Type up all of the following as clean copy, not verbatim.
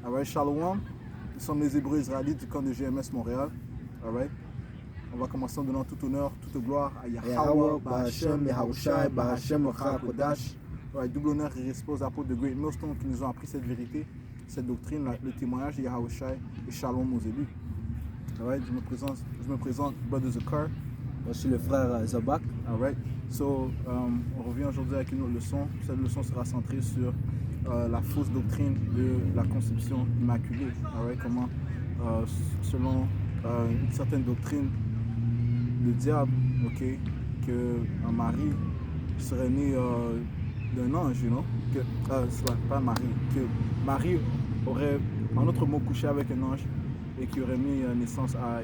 Alright, Shalom. Nous sommes les Hébreux israélites du camp de GMS Montréal. Alright. On va commencer en donnant tout honneur, toute gloire à Yahweh, Bahashem, Yahushai, Bahashem, Kodash. Alright, double honneur et respect aux apôtres de Great Millstone qui nous ont appris cette vérité, cette doctrine, le témoignage de Yahushai et Shalom aux élus. Alright, je me présente, Brother Zakar. Moi, je suis le frère Zabak. Alright, so on revient aujourd'hui avec une autre leçon. Cette leçon sera centrée sur la fausse doctrine de la conception immaculée. Alright, comment, selon une certaine doctrine, le diable, que Marie serait née d'un ange, pas Marie, que Marie aurait, en autre mot, couché avec un ange et qui aurait mis naissance à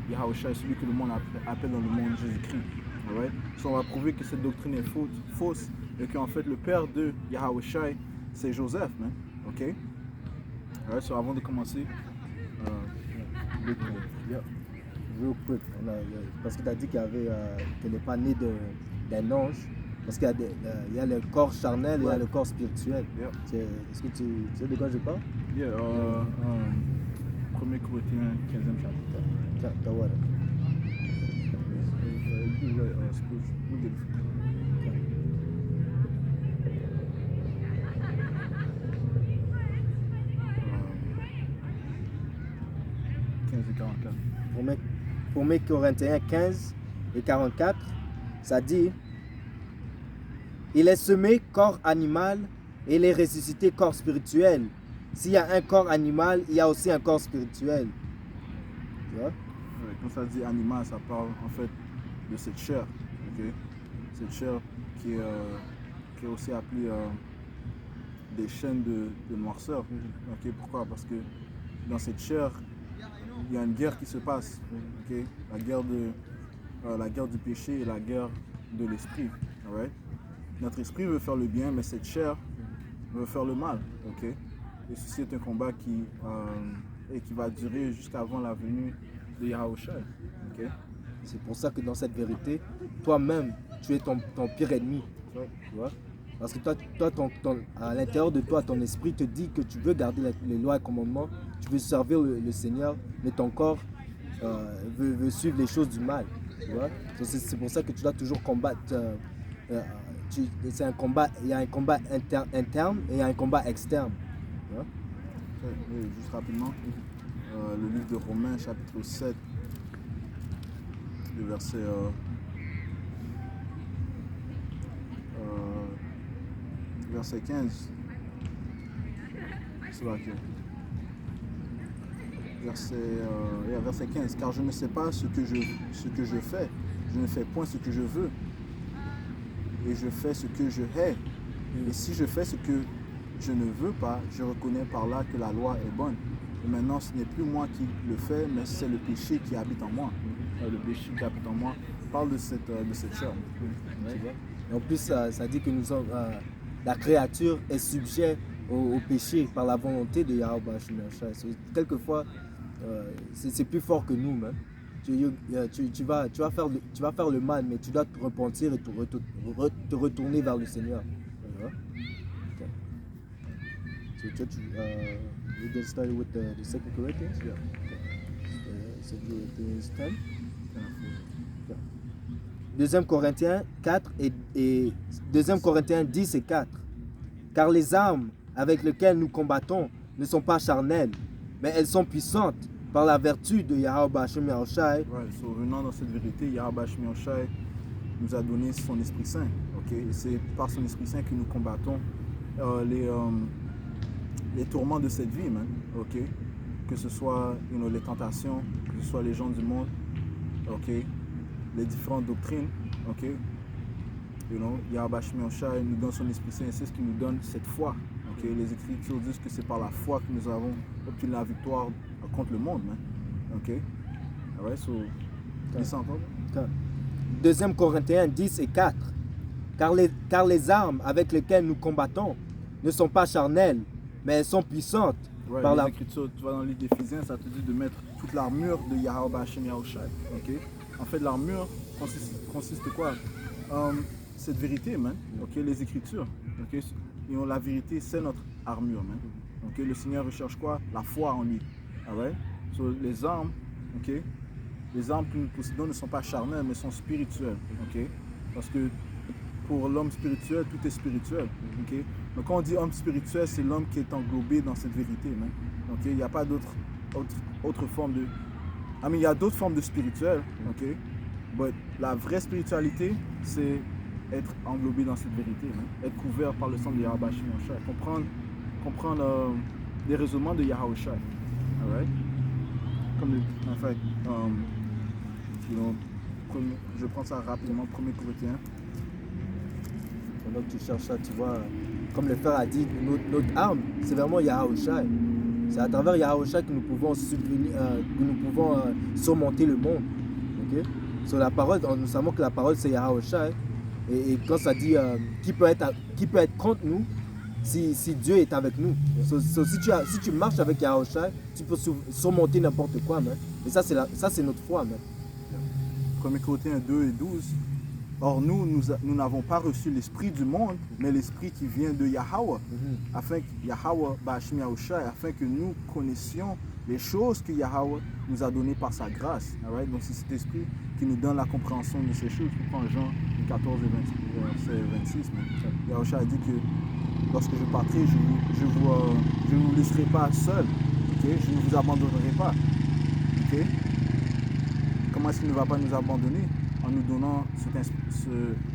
Yahushua, celui que le monde appelle dans le monde Jésus-Christ. Alright? So on va prouver que cette doctrine est fausse et qu'en fait le père de Yahushua, c'est Joseph, man. Ok? Alright, so avant de commencer, Real quick, parce que tu as dit qu'elle n'est pas née d'un ange, parce qu'il y a le corps charnel et il y a le corps spirituel. Yeah. Est-ce que tu sais de quoi je parle? Yeah, 1 Corinthiens 15e chapitre. Tawara. Pour 1 Corinthiens 15 et 44, ça dit: il est semé corps animal et il est ressuscité corps spirituel. S'il y a un corps animal, il y a aussi un corps spirituel. Tu vois? Quand ça dit animal, ça parle en fait de cette chair. Okay? Cette chair qui est aussi appelée des chaînes de noirceur. Okay? Pourquoi? Parce que dans cette chair, il y a une guerre qui se passe. Okay? La guerre du péché et la guerre de l'esprit. Alright? Notre esprit veut faire le bien, mais cette chair veut faire le mal. Okay? Et ceci est un combat qui va durer jusqu'avant la venue de Yahushua. Okay? C'est pour ça que dans cette vérité, toi-même, tu es ton pire ennemi. Tu vois? Parce que toi à l'intérieur de toi, ton esprit te dit que tu veux garder les lois et commandements, tu veux servir le Seigneur, mais ton corps veut suivre les choses du mal. Tu vois? C'est pour ça que tu dois toujours combattre. C'est un combat, il y a un combat interne et il y a un combat externe. Tu vois? Juste rapidement, le livre de Romains, chapitre 7, le verset 15. C'est là que. Verset 15. Car je ne sais pas ce que je fais. Je ne fais point ce que je veux. Et je fais ce que je hais. Et si je fais ce que je ne veux pas, je reconnais par là que la loi est bonne. Et maintenant, ce n'est plus moi qui le fais, mais c'est le péché qui habite en moi. Le péché qui habite en moi parle de cette chair. Et en plus, ça dit que nous sommes, la créature est sujet au péché par la volonté de Yahweh. Quelquefois, c'est plus fort que nous, même. Tu vas faire le mal, mais tu dois te repentir et te retourner vers le Seigneur. Okay. So, we get started with the 2 Corinthians? Yeah. 2 Corinthians 10. 2 Corinthiens 4 et 2 Corinthiens 10 et 4. Car les armes avec lesquelles nous combattons ne sont pas charnelles, mais elles sont puissantes par la vertu de Yahweh Hashem Yahushai. So, venant dans cette vérité, Yahweh Hashem Yahushai nous a donné son Esprit Saint. Okay? Et c'est par son Esprit Saint que nous combattons les tourments de cette vie, man. Okay? Que ce soit les tentations, que ce soit les gens du monde, okay? Les différentes doctrines. Okay? Yahweh Hashem Yahushai nous donne son Esprit Saint et c'est ce qui nous donne cette foi. Okay? Les Écritures disent que c'est par la foi que nous avons obtenu la victoire contre le monde. Man. Okay? Alright, so, listen encore. 2 Corinthiens 10 et 4. Car les armes avec lesquelles nous combattons ne sont pas charnelles, mais elles sont puissantes. Par les Écritures, tu vas dans le livre d'Éphésiens, ça te dit de mettre toute l'armure de Yahweh Hashem Yahushai. Okay? En fait, l'armure consiste quoi? Cette vérité, man. Okay? Les Écritures. Okay? La vérité, c'est armure. Man. Ok, le Seigneur recherche quoi? La foi en lui. Alright? So, les armes, ok? Les armes que nous possédons ne sont pas charnelles, mais sont spirituelles. Ok? Parce que pour l'homme spirituel, tout est spirituel. Ok? Donc quand on dit homme spirituel, c'est l'homme qui est englobé dans cette vérité. Man. Ok? Il n'y a pas autre forme de... il y a d'autres formes de spirituel. Ok? Mais la vraie spiritualité, c'est être englobé dans cette vérité. Man. Être couvert par le sang de Yahweh Shai. Comprendre les raisonnements de Yahweh Shai. Alright? Comme en fait, je prends ça rapidement, 1 Corinthiens. Pendant que tu cherches ça, tu vois, comme le frère a dit, notre arme, c'est vraiment Yahweh Shai. C'est à travers Yahweh Shai que nous pouvons, surmonter le monde. Okay? Sur la parole, nous savons que la parole c'est Yahweh Shai. Et quand ça dit qui peut être contre nous, si Dieu est avec nous. Si tu marches avec Yahweh Shai, tu peux surmonter n'importe quoi. Man. Et ça, c'est notre foi. Man. 1 Corinthiens 2 et 12. Or nous n'avons pas reçu l'esprit du monde, mais l'esprit qui vient de Yahweh, afin que nous connaissions les choses que Yahweh nous a données par sa grâce. Right? Donc c'est cet esprit qui nous donne la compréhension de ces choses. Tu prends Jean 14 et 26. Yahweh a dit que lorsque je partrai, je ne vous laisserai pas seul. Okay? Je ne vous abandonnerai pas. Okay? Comment est-ce qu'il ne va pas nous abandonner? En nous donnant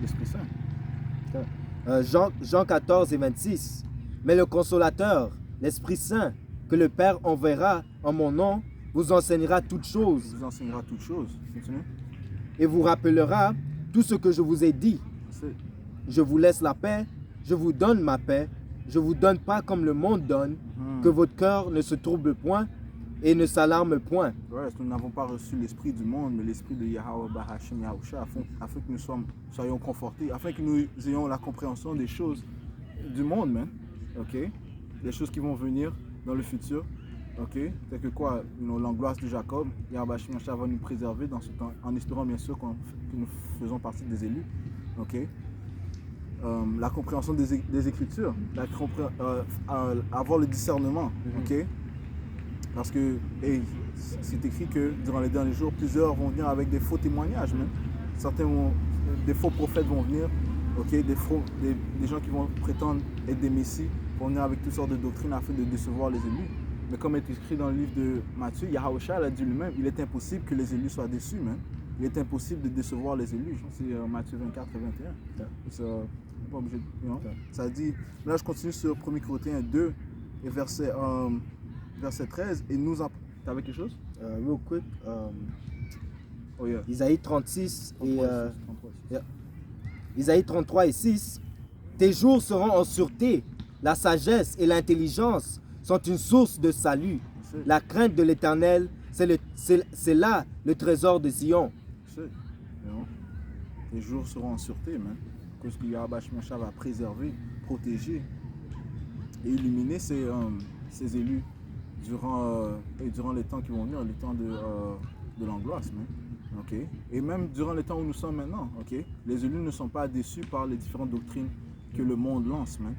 l'Esprit Saint. Jean 14 et 26. Mais le Consolateur, l'Esprit Saint, que le Père enverra en mon nom, vous enseignera toutes choses. Vous enseignera toutes choses. Continue. Et vous rappellera tout ce que je vous ai dit. Je vous laisse la paix, je vous donne ma paix. Je ne vous donne pas comme le monde donne, que votre cœur ne se trouble point et ne s'alarme point. Ouais, nous n'avons pas reçu l'esprit du monde, mais l'esprit de Yahweh Bahashim Yahusha, afin que nous soyons confortés, afin que nous ayons la compréhension des choses du monde, man. Ok? Des choses qui vont venir dans le futur. Ok? C'est que quoi? L'angoisse de Jacob, Yahweh Bahashim Yahusha va nous préserver dans ce temps, en espérant bien sûr que nous faisons partie des élus. Ok? La compréhension des Écritures, avoir le discernement. Ok? Parce que c'est écrit que durant les derniers jours, plusieurs vont venir avec des faux témoignages. Même. Des faux prophètes vont venir, okay? des gens qui vont prétendre être des messies, vont venir avec toutes sortes de doctrines afin de décevoir les élus. Mais comme est écrit dans le livre de Matthieu, Yahweh Shai a dit lui-même, il est impossible que les élus soient déçus. Même. Il est impossible de décevoir les élus. C'est Matthieu 24 et 21. Pas obligé, ça dit, là je continue sur 1 Corinthiens 2 et verset 13, et nous en... T'avais quelque chose? Real quick. Oh yeah. Isaïe 36 33 et... Isaïe 33 et 6. Tes jours seront en sûreté. La sagesse et l'intelligence sont une source de salut. La crainte de l'Éternel, c'est là le trésor de Zion. Tes jours seront en sûreté, man. Parce que Yahweh va préserver, protéger et illuminer ses élus durant les temps qui vont venir, les temps de l'angoisse. Okay? Et même durant les temps où nous sommes maintenant. Okay? Les élus ne sont pas déçus par les différentes doctrines que le monde lance. Man.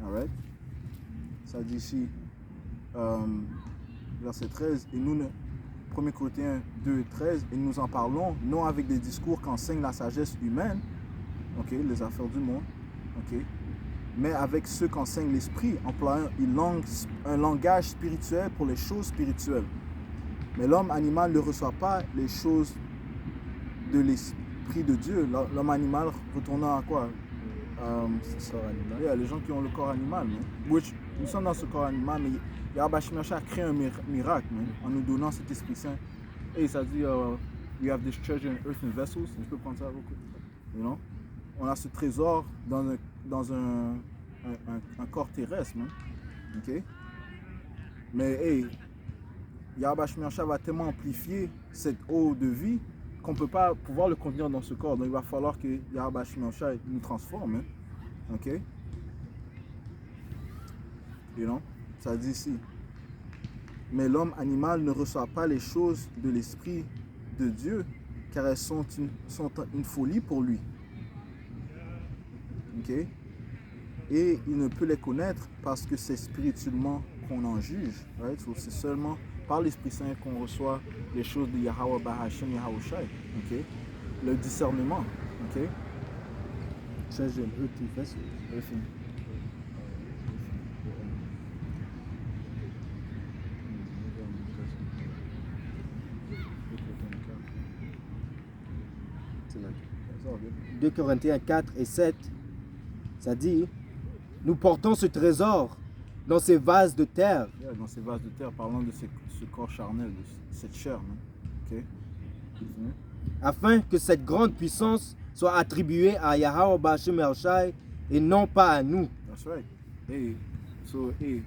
Alright? Ça dit ici, verset 13, et nous, 1 Corinthiens 2 et 13, et nous en parlons non avec des discours qu'enseigne la sagesse humaine, okay, les affaires du monde, okay, mais avec ceux qu'enseigne l'esprit, employant un langage spirituel pour les choses spirituelles. Mais l'homme animal ne reçoit pas les choses de l'esprit de Dieu. L'homme animal retournant à quoi? Les gens qui ont le corps animal. Nous sommes dans ce corps animal, mais Yahweh a créé un miracle en nous donnant cet Esprit Saint. Et ça dit, we have this treasure in earthen vessels. Je peux prendre ça beaucoup. You know? On a ce trésor dans un corps terrestre. Okay? Mais Yahweh va tellement amplifier cette eau de vie qu'on ne peut pas pouvoir le contenir dans ce corps. Donc il va falloir que Yahweh nous transforme. Ok? You know? Ça dit ici. Mais l'homme animal ne reçoit pas les choses de l'Esprit de Dieu, car elles sont une folie pour lui. Ok? et il ne peut les connaître parce que c'est spirituellement qu'on en juge. Right? So, c'est seulement par l'Esprit Saint qu'on reçoit les choses de Yahweh Bahashem Yahushai. Okay? Le discernement. Okay? Très jeune, eux qui font ça. C'est là. 2 Corinthiens 4 et 7, ça dit, nous portons ce trésor dans ces vases de terre. Yeah, dans ces vases de terre, parlant de ce corps charnel, de cette chair. Okay? Afin que cette grande puissance soit attribuée à Yahweh Bahashem Yahushai et non pas à nous. That's right. Et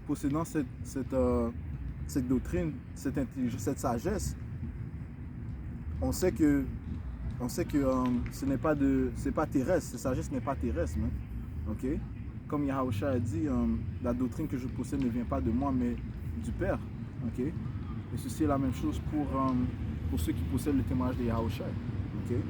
possédant cette doctrine, cette intelligence, cette sagesse, on sait que c'est pas terrestre, cette sagesse n'est pas terrestre, man. Okay? Comme Yahushua a dit, la doctrine que je possède ne vient pas de moi, mais du Père. Okay? Et ceci est la même chose pour ceux qui possèdent le témoignage de Yahushua. Okay?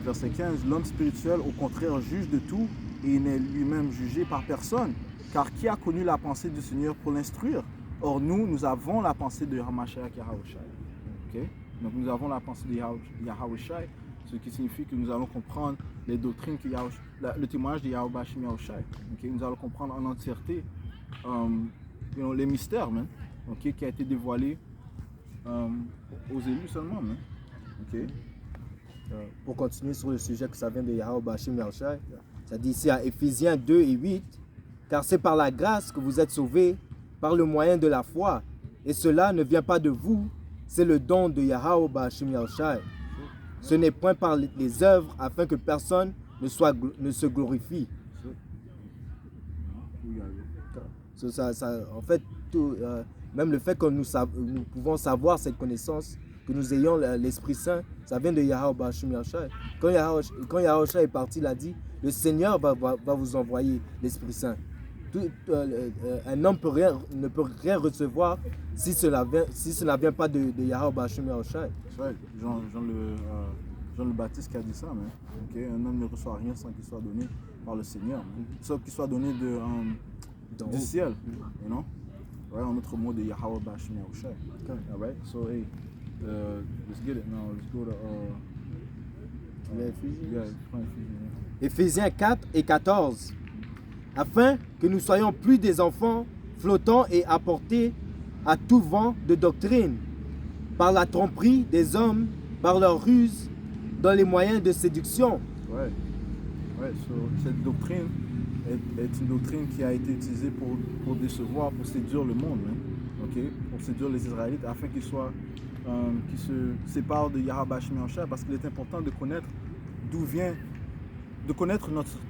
Verset 15, l'homme spirituel, au contraire, juge de tout et il n'est lui-même jugé par personne. Car qui a connu la pensée du Seigneur pour l'instruire? Or, nous avons la pensée de Hamashiach Yahushua. Okay? Donc, nous avons la pensée de Yahushua, ce qui signifie que nous allons comprendre les doctrines, le témoignage de Yahweh Bahashem Yahushua. Okay? Nous allons comprendre en entièreté les mystères, man, okay, qui a été dévoilé aux élus seulement. Man. Okay? Pour continuer sur le sujet que ça vient de Yahweh Bahashem Yahushai, ça dit ici à Éphésiens 2 et 8, car c'est par la grâce que vous êtes sauvés, par le moyen de la foi, et cela ne vient pas de vous, c'est le don de Yahweh Bahashem Yahushai. Ce n'est point par les œuvres afin que personne ne se glorifie. En fait, même le fait que nous pouvons savoir cette connaissance, que nous ayons l'Esprit Saint, ça vient de Yahweh Bahashem Yahushai. Quand Yahushua est parti, il a dit, le Seigneur va vous envoyer l'Esprit Saint. Un homme ne peut rien recevoir si cela vient pas de Yahweh Bahashem Yahushai. C'est vrai, Jean le Baptiste qui a dit ça, mais okay? Un homme ne reçoit rien sans qu'il soit donné par le Seigneur, sauf qu'il soit donné du ciel, you know? Right? En autre mot de Yahweh Bahashem Yahushai. Okay. All right? So, hey, let's get it now. Let's go to Éphésiens 4 et 14. Afin que nous soyons plus des enfants flottants et apportés à tout vent de doctrine, par la tromperie des hommes, par leur ruse, dans les moyens de séduction. Ouais. Cette doctrine est une doctrine qui a été utilisée pour décevoir, pour séduire le monde, hein? Okay? Pour séduire les Israélites, afin qu'ils se séparent de Yahweh Bahashem Yahushai, parce qu'il est important de connaître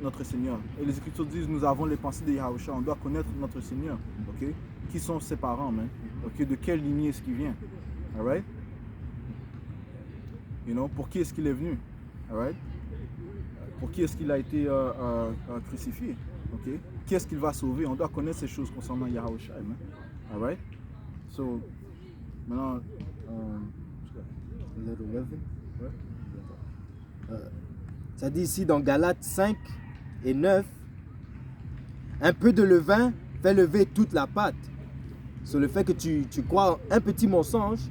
notre Seigneur. Et les Écritures disent, nous avons les pensées de Yahushua, on doit connaître notre Seigneur. Okay? Qui sont ses parents, man? Okay? De quelle lignée est-ce qu'il vient? All right? Pour qui est-ce qu'il est venu? All right? Pour qui est-ce qu'il a été crucifié? Okay? Qui est-ce qu'il va sauver? On doit connaître ces choses concernant Yahushua. All right? So, maintenant, ça dit ici dans Galates 5 et 9, un peu de levain fait lever toute la pâte. Sur le fait que tu crois un petit mensonge,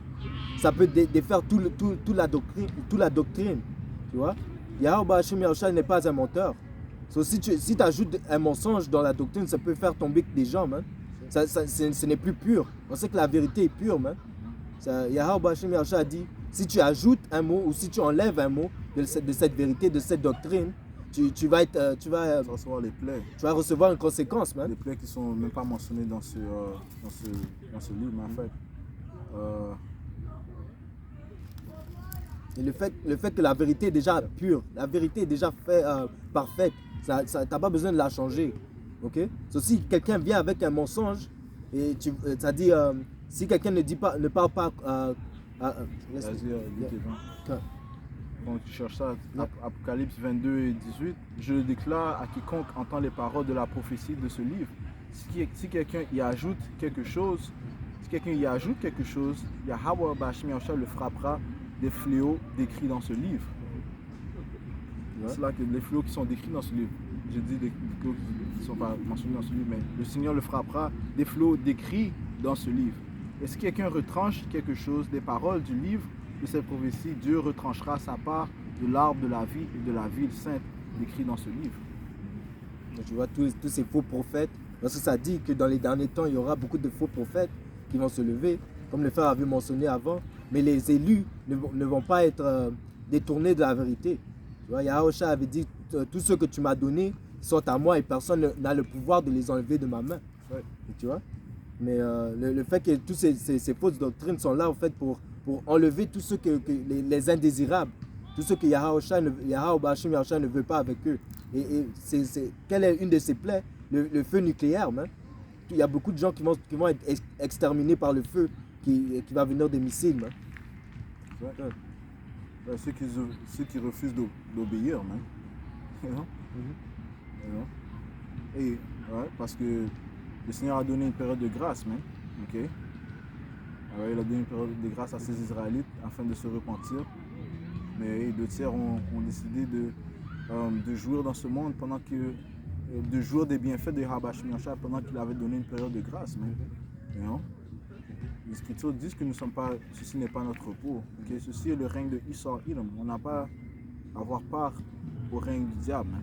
ça peut défaire toute la doctrine. Tu vois? Yahweh Bahashem Yahushai n'est pas un menteur. Si tu ajoutes un mensonge dans la doctrine, ça peut faire tomber des gens, man. Ce n'est plus pur. On sait que la vérité est pure, man. Yahweh Bahashem Yahushai a dit, si tu ajoutes un mot ou si tu enlèves un mot de cette vérité, de cette doctrine, tu vas recevoir les plaies. Tu vas recevoir une conséquence, man. Les plaies qui sont même pas mentionnées dans ce livre, mais en fait. Et le fait que la vérité est déjà pure, la vérité est déjà parfaite, t'as pas besoin de la changer. Ok? Si quelqu'un vient avec un mensonge, et ça dit, si quelqu'un ne parle pas. Donc tu cherches ça, Apocalypse 22 et 18. Je déclare à quiconque entend les paroles de la prophétie de ce livre. Si quelqu'un y ajoute quelque chose, Yahweh Bahashem Yahushai le frappera des fléaux décrits dans ce livre. C'est là que les fléaux qui sont décrits dans ce livre, j'ai dit des fléaux qui ne sont pas mentionnés dans ce livre, mais le Seigneur le frappera, des fléaux décrits dans ce livre. Et si quelqu'un retranche quelque chose des paroles du livre de cette prophétie, Dieu retranchera sa part de l'arbre de la vie et de la ville sainte décrit dans ce livre. Donc, tu vois, tous ces faux prophètes, parce que ça dit que dans les derniers temps, il y aura beaucoup de faux prophètes qui vont se lever, comme le frère avait mentionné avant, mais les élus ne vont pas être détournés de la vérité. Tu vois, Yahushua avait dit, tous ceux que tu m'as donnés sont à moi et personne n'a le pouvoir de les enlever de ma main. Ouais. Tu vois? Mais le fait que toutes ces fausses doctrines sont là en fait pour enlever tous ceux les indésirables, tous ceux que Yahushua ne veut pas avec eux. Et quelle est une de ses plaies? Le feu nucléaire. Hein? Il y a beaucoup de gens qui vont être exterminés par le feu qui va venir des missiles. Hein? Ouais. Ouais, ceux qui refusent d'obéir. Hein? You know? You know? Et ouais, parce que le Seigneur a donné une période de grâce, man. Okay? Alors, il a donné une période de grâce à ces Israélites afin de se repentir. Mais 2/3 ont décidé de jouir dans ce monde pendant que de jouir des bienfaits de Yahweh Shemiyashai pendant qu'il avait donné une période de grâce. Man. You know? Les Écritures disent que ceci n'est pas notre repos. Okay? Ceci est le règne de Esau Edom. On n'a pas à avoir part au règne du diable. Man.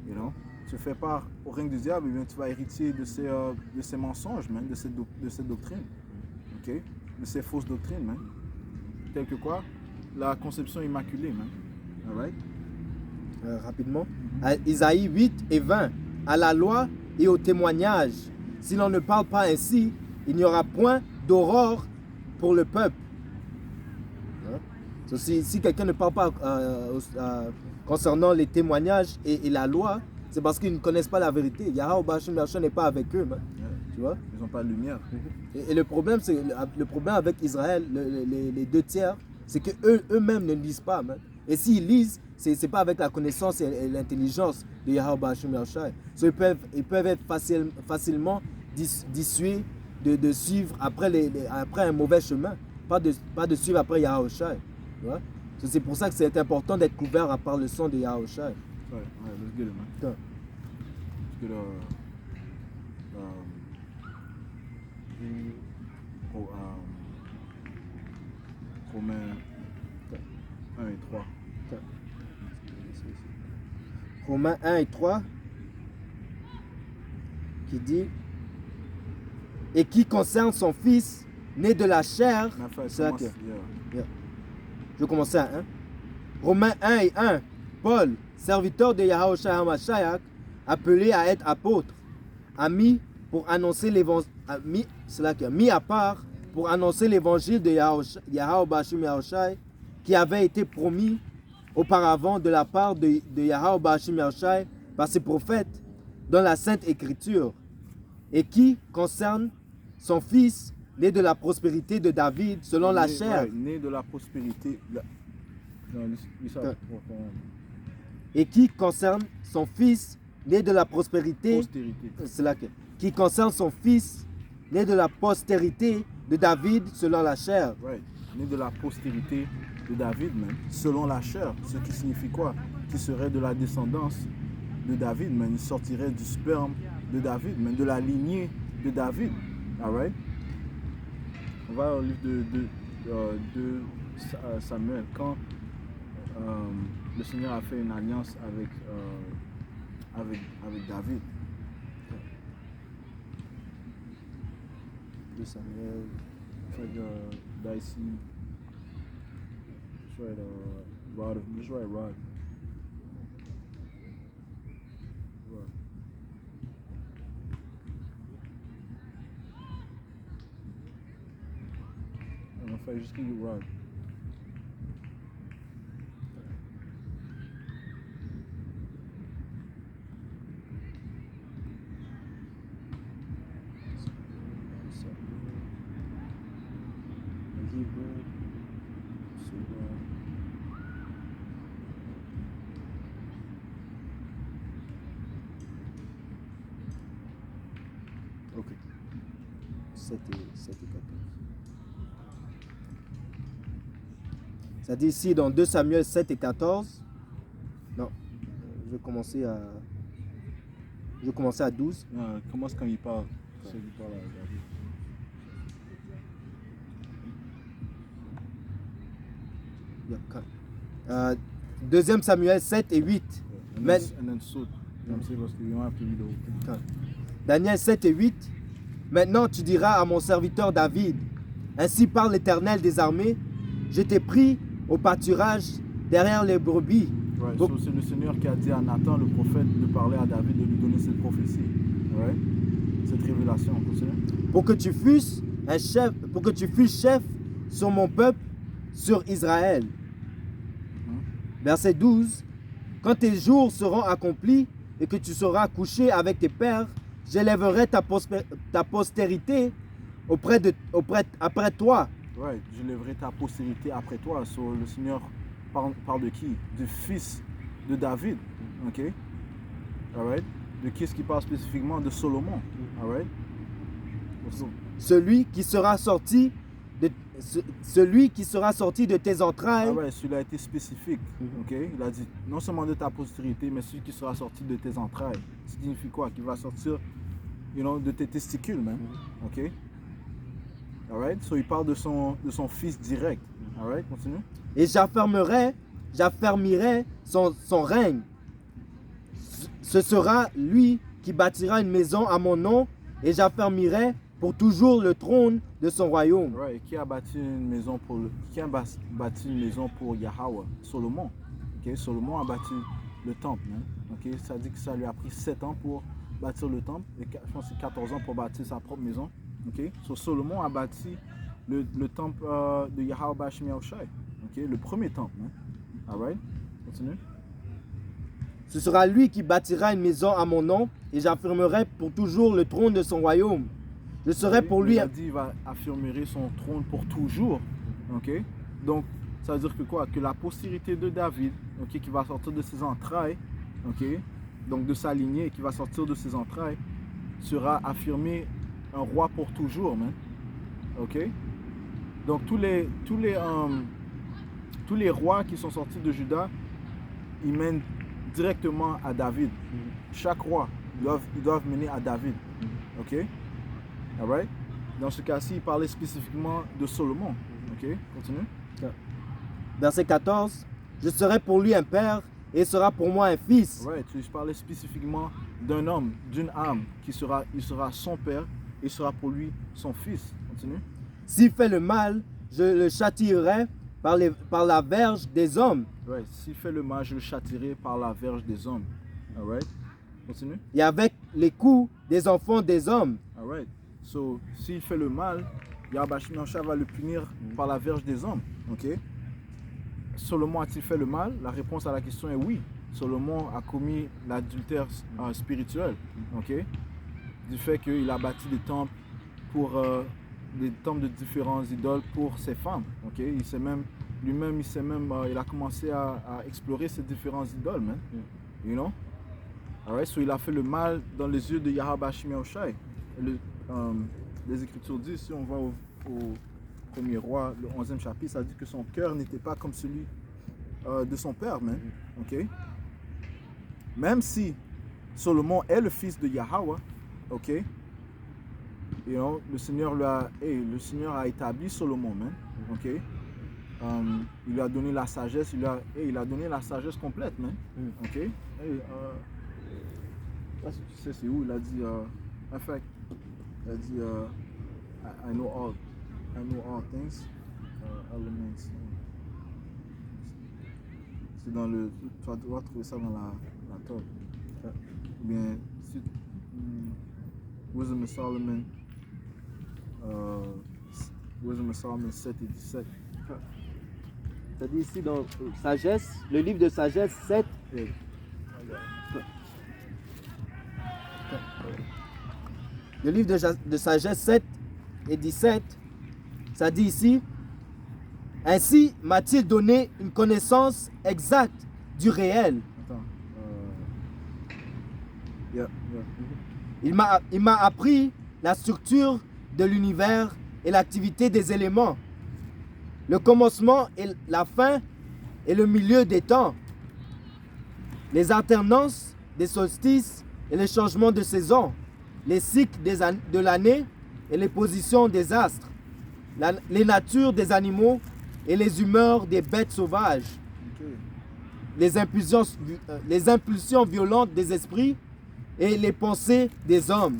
You know? Tu fais part au règne du diable, et bien tu vas hériter de ces mensonges, man, de cette doctrine, okay? De ces fausses doctrines, man. Telles que quoi? La conception immaculée, man. All right? Rapidement. À Isaïe 8 et 20. À la loi et au témoignage. Si l'on ne parle pas ainsi, il n'y aura point d'aurore pour le peuple. Hein? So, si quelqu'un ne parle pas concernant les témoignages et la loi, c'est parce qu'ils ne connaissent pas la vérité. Yahweh n'est pas avec eux. Man. Yeah. Tu vois? Ils n'ont pas de lumière. Et le problème, avec Israël, les 2/3, c'est qu'eux-mêmes ne lisent pas. Man. Et s'ils lisent, c'est pas avec la connaissance et l'intelligence de Yahweh Shemiyashai. So, ils peuvent être facilement dissuadés de suivre après un mauvais chemin. Pas de suivre après Yahushua. So, c'est pour ça que c'est important d'être couvert par le sang de Yahushua. Ouais, let's get it, man. Yeah. Let's get Romains 1 et 3. Romains 1 et 3 qui dit: et qui concerne son fils né de la chair. C'est là que je vais commencer à 1. Romains 1 et 1. Paul, serviteur de Yahushua HaMashiach, appelé à être apôtre, a mis à part pour annoncer l'évangile de Yahweh Shemiyashai qui avait été promis auparavant de la part de Yahweh Shemiyashai par ses prophètes dans la Sainte Écriture, et qui concerne son fils né de la prospérité de David selon la chair. Ouais, né de la prospérité. Et qui concerne son fils né de la prospérité. C'est là qui concerne son fils né de la postérité de David selon la chair. Ouais, né de la postérité de David, même, selon la chair. Ce qui signifie quoi? Qui serait de la descendance de David, mais il sortirait du sperme de David, mais de la lignée de David. All right? On va au livre de Samuel, quand le Seigneur a fait une alliance avec David. De Samuel, Dicey, just write Rod. If I just give you Rod. Ok. 7 et 14. Ça dit ici dans 2 Samuel 7 et 14, je vais commencer à 12. Commence quand il parle. Celui qui parle à David. 2 Samuel 7 et 8. And then suit. You know what I'm saying? Parce que you don't have to read the whole thing. Daniel 7 et 8. Maintenant tu diras à mon serviteur David, ainsi parle l'Éternel des armées, je t'ai pris au pâturage derrière les brebis. Right. So c'est le Seigneur qui a dit à Nathan, le prophète, de parler à David, de lui donner cette prophétie. Right? Cette révélation. Continue. Pour que tu fusses chef sur mon peuple, sur Israël. Verset 12. Quand tes jours seront accomplis et que tu seras couché avec tes pères, j'élèverai ta postérité après toi. Ouais, je lèverai ta postérité après toi. So, le Seigneur parle de qui? Du fils de David. Ok? Alright? De qui est-ce qui parle spécifiquement? De Salomon. Alright? Celui qui sera sorti de tes entrailles. Ah ouais, celui-là a été spécifique. Ok? Il a dit non seulement de ta postérité, mais celui qui sera sorti de tes entrailles. Ça signifie quoi? Qui va sortir de tes testicules, même. Ok? Alright? So il parle de son fils direct. Alright? Continue. Et j'affermirai son règne. Ce sera lui qui bâtira une maison à mon nom et j'affermirai pour toujours le trône de son royaume. Right. Et qui a bâti une maison pour Yahweh? Salomon. Okay? Salomon a bâti le temple. Hein? Okay? Ça dit que ça lui a pris 7 ans pour bâtir le temple et je pense que c'est 14 ans pour bâtir sa propre maison. Okay? So Salomon a bâti le temple de Yahweh Bashim Yahushai. Okay? Le premier temple. Hein? Alright? Continue. Ce sera lui qui bâtira une maison à mon nom et j'affirmerai pour toujours le trône de son royaume. Je serai pour lui. Il a dit qu'il va affirmer son trône pour toujours. Okay? Donc, ça veut dire que quoi? Que la postérité de David, okay, qui va sortir de ses entrailles, okay, donc de sa lignée, qui va sortir de ses entrailles, sera affirmé un roi pour toujours. Man. Okay? Donc, tous les rois qui sont sortis de Juda, ils mènent directement à David. Chaque roi, ils doivent mener à David. Ok? Alright? Dans ce cas-ci, il parlait spécifiquement de Salomon. Ok? Continue. Verset 14. Je serai pour lui un père et il sera pour moi un fils. Right. Tu parlais spécifiquement d'un homme, d'une âme, il sera son père et il sera pour lui son fils. Continue. S'il fait le mal, je le châtierai par la verge des hommes. Right. S'il fait le mal, je le châtierai par la verge des hommes. Alright. Continue. Et avec les coups des enfants des hommes. Alright. So, s'il fait le mal, Yahweh va le punir par la verge des hommes. Ok? Salomon a-t-il fait le mal? La réponse à la question est oui. Salomon a commis l'adultère spirituel. Ok? Du fait qu'il a bâti des temples de différents idoles pour ses femmes. Ok? Il a commencé à explorer ces différents idoles, man. You know? Alright, so il a fait le mal dans les yeux de Yahweh Bashim Yahushai. Les Écritures disent, si on va au premier roi, le 11e chapitre, ça dit que son cœur n'était pas comme celui de son père, man. Okay? Même si Salomon est le fils de Yahweh, okay? Le Seigneur a établi Salomon, man. Okay? Il lui a donné la sagesse, il a donné la sagesse complète, man. Okay? Tu sais c'est où il a dit en fait il a dit I know all things elements. C'est dans le tu vas trouver ça dans la top. Ou bien Wisdom of Solomon Wisdom of Solomon 7 et 17. C'est-à-dire ici dans Sagesse, le livre de Sagesse 7. Yeah. Le livre de Sagesse 7 et 17, ça dit ici, ainsi m'a-t-il donné une connaissance exacte du réel. Attends. Il m'a appris la structure de l'univers et l'activité des éléments, le commencement et la fin et le milieu des temps. les alternances des solstices et les changements de saison, les cycles de l'année et les positions des astres, les natures des animaux et les humeurs des bêtes sauvages, les impulsions violentes des esprits et les pensées des hommes,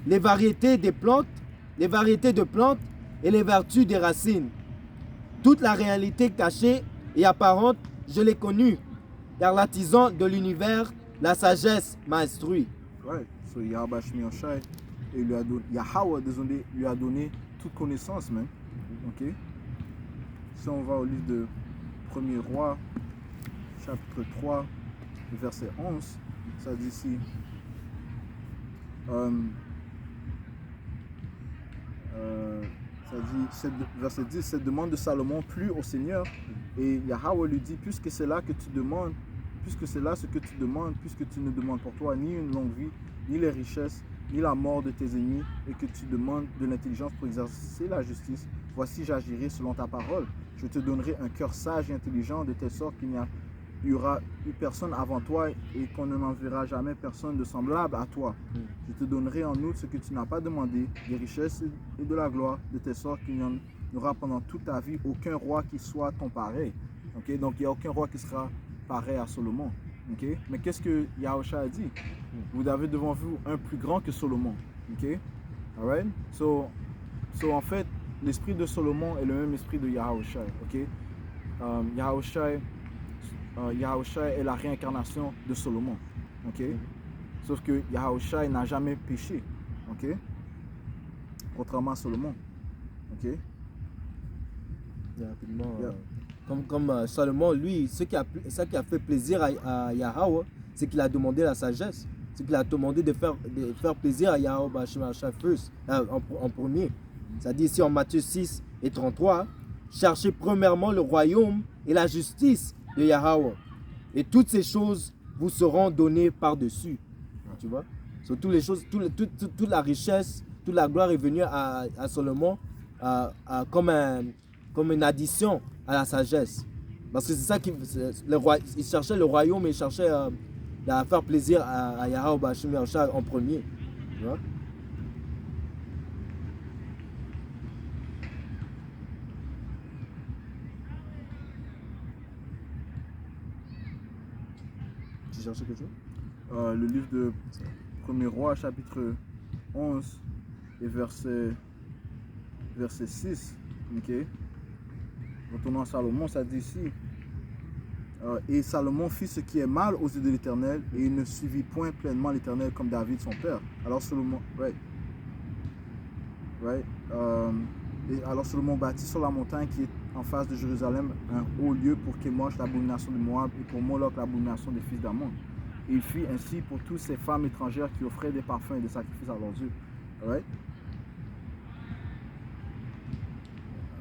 les variétés de plantes et les vertus des racines. Toute la réalité cachée et apparente, je l'ai connue, car l'artisan de l'univers, la sagesse m'a instruit. Right. So Yahweh Shemi Shai, et Yahweh, désolé, lui a donné toute connaissance, man. Ok. Si on va au livre de 1er Roi, chapitre 3, verset 11, ça dit ici. Ça dit, verset 10, cette demande de Salomon plut au Seigneur, et Yahweh lui dit, puisque c'est là que tu demandes, puisque c'est là ce que tu demandes, puisque tu ne demandes pour toi ni une longue vie, ni les richesses, ni la mort de tes ennemis, et que tu demandes de l'intelligence pour exercer la justice, voici j'agirai selon ta parole. Je te donnerai un cœur sage et intelligent, de telle sorte qu'il n'y aura eu personne avant toi et qu'on ne n'enverra jamais personne de semblable à toi. Je te donnerai en outre ce que tu n'as pas demandé, des richesses et de la gloire, de telle sorte qu'il n'y en aura pendant toute ta vie aucun roi qui soit ton pareil. Okay? Donc il n'y a aucun roi qui sera pareil à Salomon. Okay? Mais qu'est-ce que Yahusha a dit? Vous avez devant vous un plus grand que Salomon. Okay? Alright? So en fait, l'esprit de Salomon est le même esprit de Yahusha. Okay? Yahusha est la réincarnation de Salomon. Okay? Sauf que Yahusha n'a jamais péché. Okay? Contrairement à Salomon. Okay? Rapidement, comme Salomon, lui, ce qui a fait plaisir à Yahweh, c'est qu'il a demandé la sagesse. C'est qu'il a demandé de faire plaisir à Yahweh en premier. Ça dit ici en Matthieu 6 et 33, cherchez premièrement le royaume et la justice de Yahweh, et toutes ces choses vous seront données par-dessus. Tu vois? So, toutes les choses, toute la richesse, toute la gloire est venue à Salomon comme une addition à la sagesse. Parce que c'est ça il cherchait le royaume et il cherchait à faire plaisir à Yahweh en premier. Tu vois? Tu cherches quelque chose? Le livre de 1er Roi, chapitre 11 et verset 6. Okay? Retournons à Salomon, ça dit ici. Et Salomon fit ce qui est mal aux yeux de l'Éternel, et il ne suivit point pleinement l'Éternel comme David son père. Alors Salomon, alors Salomon bâtit sur la montagne qui est en face de Jérusalem un haut lieu pour Kémosh, l'abomination de Moab, et pour Moloch, l'abomination des fils d'Ammon. Et il fit ainsi pour toutes ces femmes étrangères qui offraient des parfums et des sacrifices à leurs yeux. Right?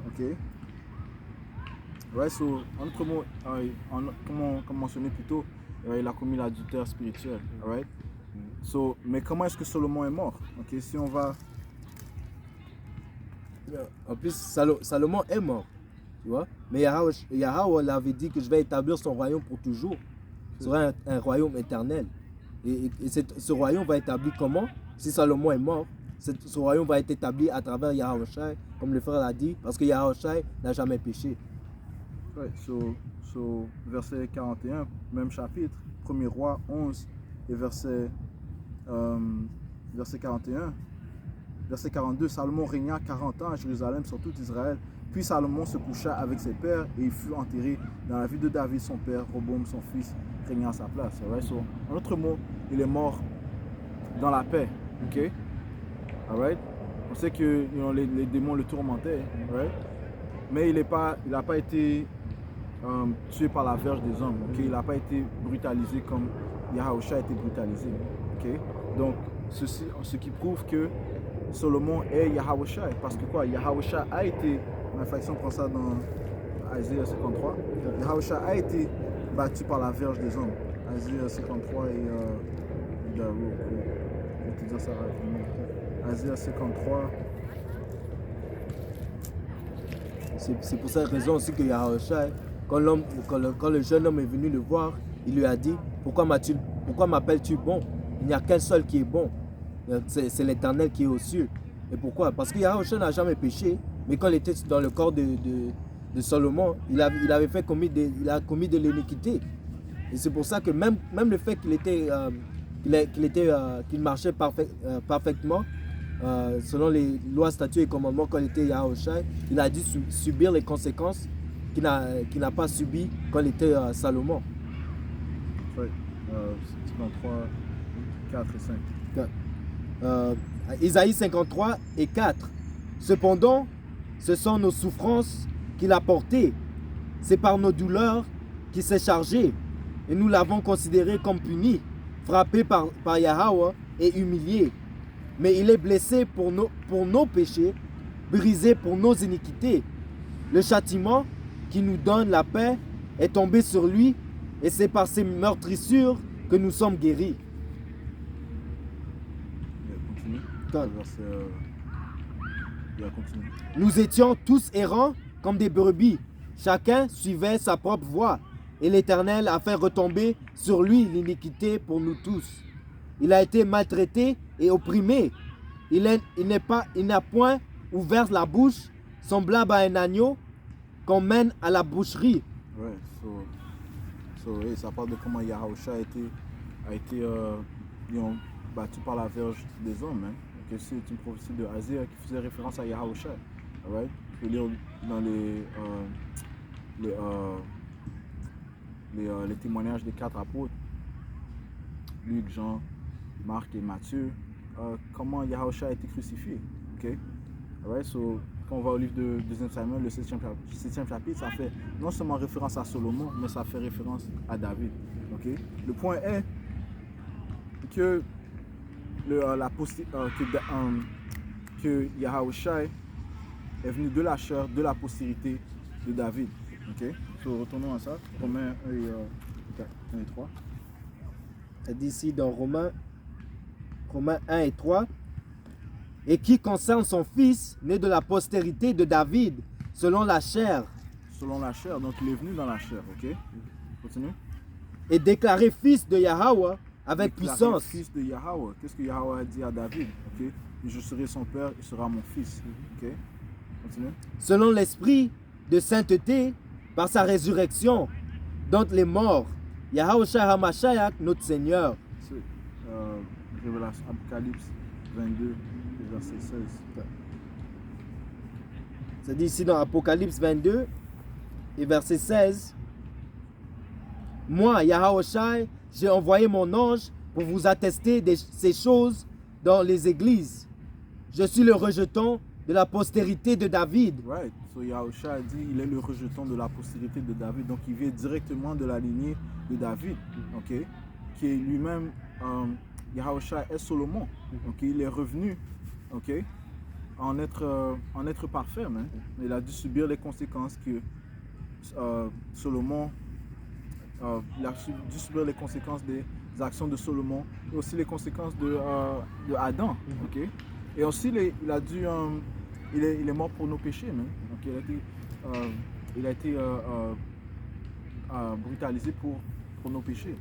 Ok. Right, so, en d'autres mots, comme mentionné plus tôt, il a commis l'adultère spirituel. Right? So, mais comment est-ce que Salomon est mort? Ok, si on va. En plus, Salomon est mort. Tu vois? Mais Yahweh l'avait dit que je vais établir son royaume pour toujours. Ce sera un royaume éternel. Et ce royaume va être établi comment? Si Salomon est mort, ce royaume va être établi à travers Yahweh, comme le frère l'a dit, parce que Yahweh n'a jamais péché. Ouais, so, verset 41, même chapitre, 1er Roi 11 et verset 41. Verset 42, Salomon régna 40 ans à Jérusalem sur tout Israël. Puis Salomon se coucha avec ses pères et il fut enterré dans la ville de David, son père. Roboam, son fils, régna à sa place. Right? So, en d'autres mots, il est mort dans la paix. Okay? Alright? On sait que les démons le tourmentaient. Right? Mais il n'a pas été tué par la verge des hommes. Okay? Il n'a pas été brutalisé comme Yahusha a été brutalisé. Okay? Donc, ce qui prouve que Salomon est Yahusha. Parce que quoi? Yahusha a été, ma faction prend ça dans Isaïe 53, Yahusha a été battu par la verge des hommes. Isaïe 53 et je vais te dire ça rapidement. Isaïe 53. C'est pour cette raison aussi que Yahusha, quand le jeune homme est venu le voir, il lui a dit, pourquoi m'appelles-tu bon? Il n'y a qu'un seul qui est bon. C'est l'Éternel qui est aux cieux. Et pourquoi? Parce que Yahushua n'a jamais péché, mais quand il était dans le corps de Salomon, il a commis de l'iniquité. Et c'est pour ça que même le fait qu'il marchait parfaitement, selon les lois, statuts et commandements quand il était Yahushua, il a dû subir les conséquences qu'il n'a pas subies quand il était Salomon. Oui, c'est dans 3, 4 et 5. Isaïe 53 et 4. Cependant, ce sont nos souffrances qu'il a portées. C'est par nos douleurs qu'il s'est chargé. Et nous l'avons considéré comme puni, frappé par Yahweh et humilié. Mais il est blessé pour nos péchés, brisé pour nos iniquités. Le châtiment qui nous donne la paix est tombé sur lui, et c'est par ses meurtrissures que nous sommes guéris. Continue. Nous étions tous errants comme des brebis. Chacun suivait sa propre voie. Et l'Éternel a fait retomber sur lui l'iniquité pour nous tous. Il a été maltraité et opprimé. Il n'a point ouvert la bouche, semblable à un agneau qu'on mène à la boucherie. Ouais, ça parle de comment Yahushua a été battu par la verge des hommes. Hein. Okay, c'est une prophétie de Isaiah qui faisait référence à Yahushua. Right? Tu peux lire dans les témoignages des 4 apôtres, Luc, Jean, Marc et Matthieu, comment Yahushua a été crucifié. Okay? Right? So, quand on va au livre de 2 Samuel, le 7e chapitre, ça fait non seulement référence à Salomon, mais ça fait référence à David. Okay? Le point est que que Yahushua est venu de la chair, de la postérité de David. Okay? So, retournons à ça. Romains 1 et 3. C'est dit ici dans Romains 1 et 3. Et qui concerne son fils, né de la postérité de David, selon la chair. Selon la chair, donc il est venu dans la chair, ok? Continue. Et déclaré fils de Yahweh avec puissance. Fils de Yahweh. Qu'est-ce que Yahweh a dit à David? Okay? Je serai son père, il sera mon fils. Ok? Continue. Selon l'esprit de sainteté, par sa résurrection d'entre les morts, Yahushua HaMashiach, notre Seigneur. C'est Révélation Apocalypse 22, verset 16. C'est dit ici dans Apocalypse 22 et verset 16. Moi, Yahushua, j'ai envoyé mon ange pour vous attester de ces choses dans les églises. Je suis le rejeton de la postérité de David. Right. So Yahushua a dit il est le rejeton de la postérité de David. Donc il vient directement de la lignée de David. Okay? Qui est lui-même, Yahushua est Salomon. Okay? Il est revenu, okay? en être parfait. Man. Il a dû subir les conséquences que Salomon, il a dû subir les conséquences des actions de Salomon et aussi les conséquences de Adam. Okay? Et aussi il est mort pour nos péchés. Man. Donc, il a été brutalisé pour nos péchés.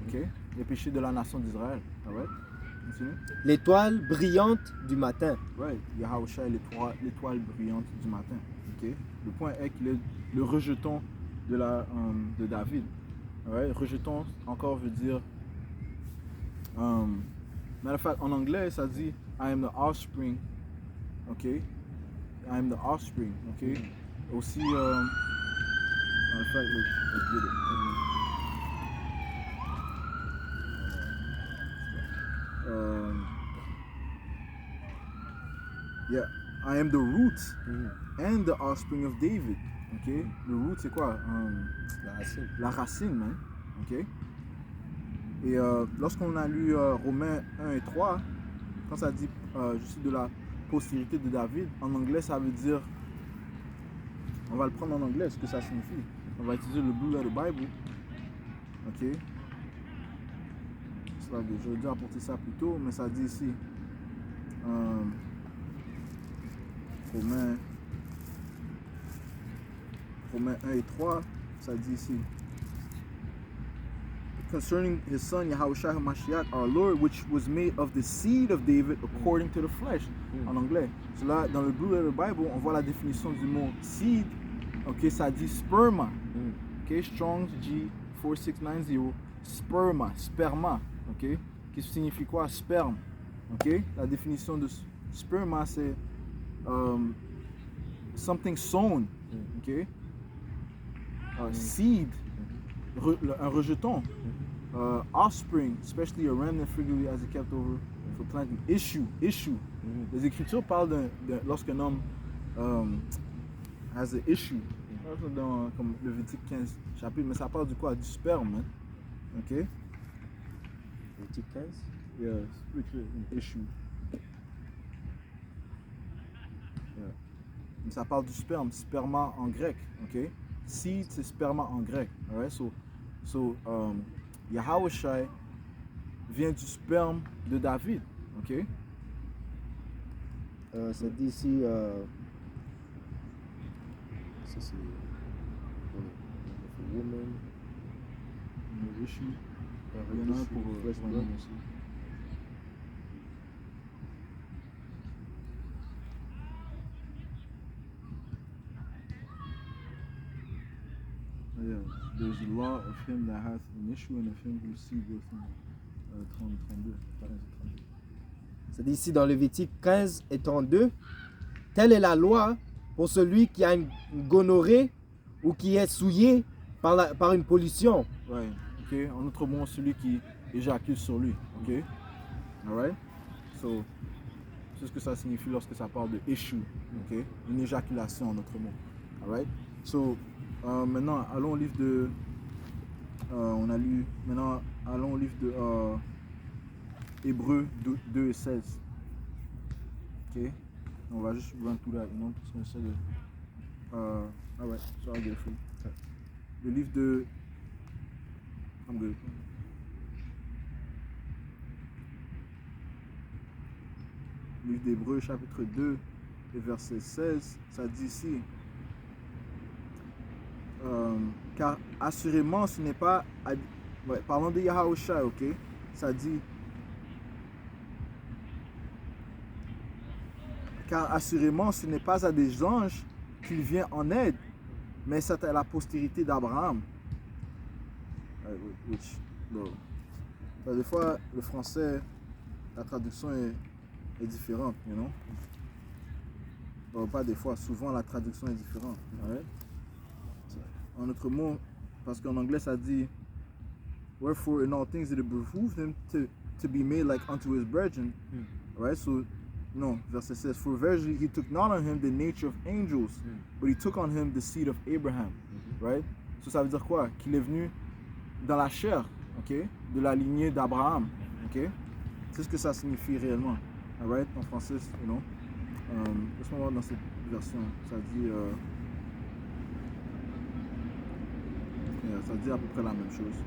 Okay? Les péchés de la nation d'Israël. Right? L'étoile brillante du matin. Right. Yahushua est l'étoile brillante du matin. Okay? Le point est qu'il est le rejeton de David. Right? Rejeton encore veut dire matter of fact, en anglais ça dit I am the offspring. Okay? I am the offspring. Okay? Aussi matter of fact, let's get it. Yeah, I am the root and the offspring of David. Okay? Le root c'est quoi? La racine, man. Okay? Et lorsqu'on a lu Romains 1 et 3, quand ça dit je suis de la postérité de David, en anglais ça veut dire, on va le prendre en anglais, ce que ça signifie. On va utiliser le Blue Letter Bible. Ok? J'aurais dû apporter ça plus tôt, mais ça dit ici Romains 1 et 3, ça dit ici concerning his son Yahushua HaMashiach, our Lord, which was made of the seed of David according to the flesh, en anglais. So là, dans le Blue Letter Bible, on voit la définition du mot seed. Ok, ça dit sperma. Ok, Strong's G4690, sperma. Ok, qui signifie quoi? Sperme. Ok, la définition de sperma, c'est something sown. Ok, seed, un rejeton. Offspring, especially a remnant figuratively as it kept over for planting. Issue. Les Écritures parlent lorsqu'un homme has an issue. Dans comme Lévitique 15 chapitre, mais ça parle du quoi? Du sperme. Hein? Ok? Lévitique 15? Yeah, c'est plus clear. Issue. Yeah. Mais ça parle du sperme, sperma en grec. Ok? Seed, c'est sperma en grec. Alright? So Yahushua vient du sperme de David. Ok? Ça dit ici. Ça c'est. Woman. Issue. Il y en a un pour Westbrook aussi. Yeah, there's a law of him that hath an issue and of him who seed with him. 32. Ça dit ici dans Lévitique 15 et 32. Telle est la loi pour celui qui a une gonorrhée ou qui est souillé par une pollution. Ouais, ok. En autre mot, celui qui éjacule sur lui. Ok. Alright. So, c'est ce que ça signifie lorsque ça parle de issue. Ok. Une éjaculation en autre mot. Alright. So, maintenant, allons au livre de. On a lu. Maintenant, allons au livre de Hébreux 2 et 16. Ok. On va juste run through that, non? Parce qu'on essaie de. Ah ouais, so I'll get free. Le livre de. I'm good. Le livre d'Hébreux, chapitre 2, et verset 16, ça dit ici. Car assurément, ce n'est pas. Ouais, parlons de Yahushua, ok? Ça dit. Car assurément, ce n'est pas à des anges qu'il vient en aide, mais c'est à la postérité d'Abraham. Des fois, le français, la traduction est différente, you know? Bon, pas des fois, souvent la traduction est différente. Right? En autre mot, parce qu'en anglais ça dit wherefore in all things it behooved him to be made like unto his brethren. Right? So, no, verset 16, for verily he took not on him the nature of angels, but he took on him the seed of Abraham. Right? So ça veut dire quoi? Qu'il est venu dans la chair, ok? De la lignée d'Abraham. Ok? C'est ce que ça signifie réellement. Alright? En français, you know? Laisse-moi voir dans cette version. Ça dit ça dit à peu près la même chose.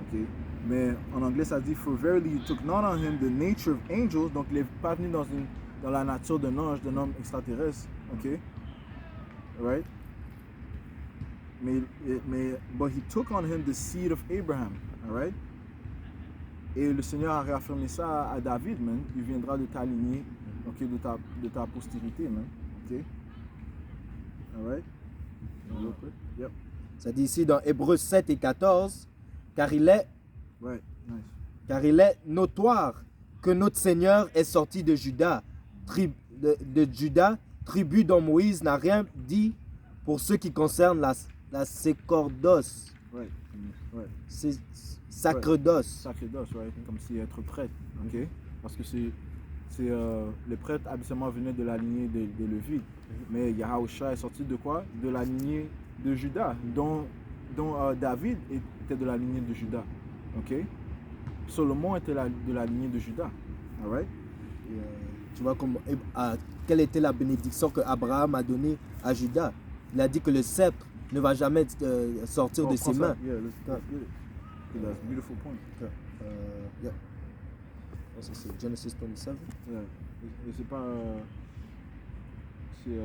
Okay. Mais en anglais, ça dit for verily he took not on him the nature of angels. Donc il n'est pas venu dans la nature d'un ange, d'un homme extraterrestre. Ok. Right? But he took on him the seed of Abraham. Alright? Et le Seigneur a réaffirmé ça à David, man. Il viendra de ta lignée, okay, de ta postérité, man. Ok. Alright? Yep. Ça dit ici dans Hébreux 7 et 14, car il est notoire que notre Seigneur est sorti de Juda, tribu dont Moïse n'a rien dit pour ce qui concerne la sacerdoce. Sacerdoce. Sacerdoce, right? Comme si être prêtre, ok? Parce que les prêtres habituellement venaient de la lignée des Lévites, mais Yahushua est sorti de quoi? De la lignée de Juda, dont David était de la lignée de Juda, ok? Salomon était de la lignée de Juda, alright? Tu vois quelle était la bénédiction que Abraham a donnée à Juda? Il a dit que le sceptre ne va jamais sortir de ses mains. Yeah, that's a beautiful point. Yeah. Ça c'est Genesis 27. Yeah. Et c'est pas c'est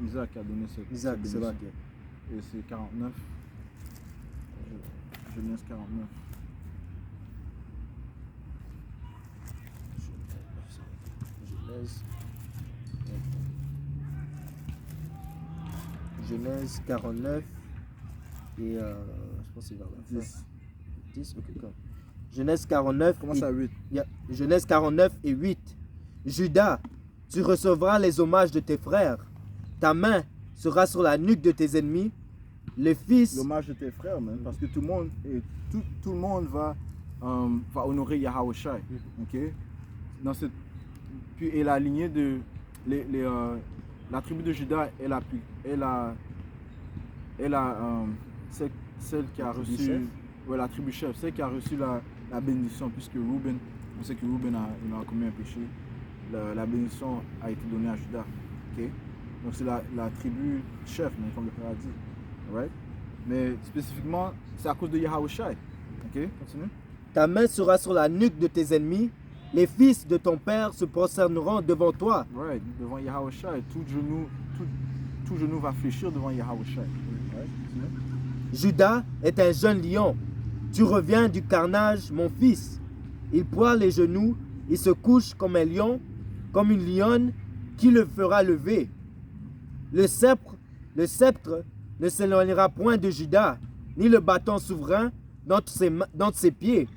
Isaac qui a donné cette Isaac, c'est vrai. Et c'est 49. Genèse 49. Genèse 49 et je pense que c'est vers la fin. 10. 10, ok, quand. Genèse 49. Commence à 8. Genèse 49 et 8. Judas, tu recevras les hommages de tes frères. Ta main sera sur la nuque de tes ennemis. Les fils. L'hommage de tes frères, man, parce que tout le monde va honorer Yahawashi. Ok? Puis, et la lignée de. La tribu de Judas celle qui a reçu. Ouais, la tribu chef, celle qui a reçu la bénédiction, puisque Reuben, on sait que Reuben a commis un péché. La bénédiction a été donnée à Judas. Okay? Donc c'est la tribu chef, comme le frère a dit. Right? Mais spécifiquement, c'est à cause de Yahawashi. Ok? Continue. Ta main sera sur la nuque de tes ennemis. Les fils de ton père se prosterneront devant toi. Right, devant Yahawashi. Tout genou va fléchir devant Yahawashi. Right? Judas est un jeune lion. Tu reviens du carnage, mon fils. Il poire les genoux, il se couche comme un lion, comme une lionne qui le fera lever. Le sceptre ne s'éloignera point de Judas, ni le bâton souverain d'entre ses pieds,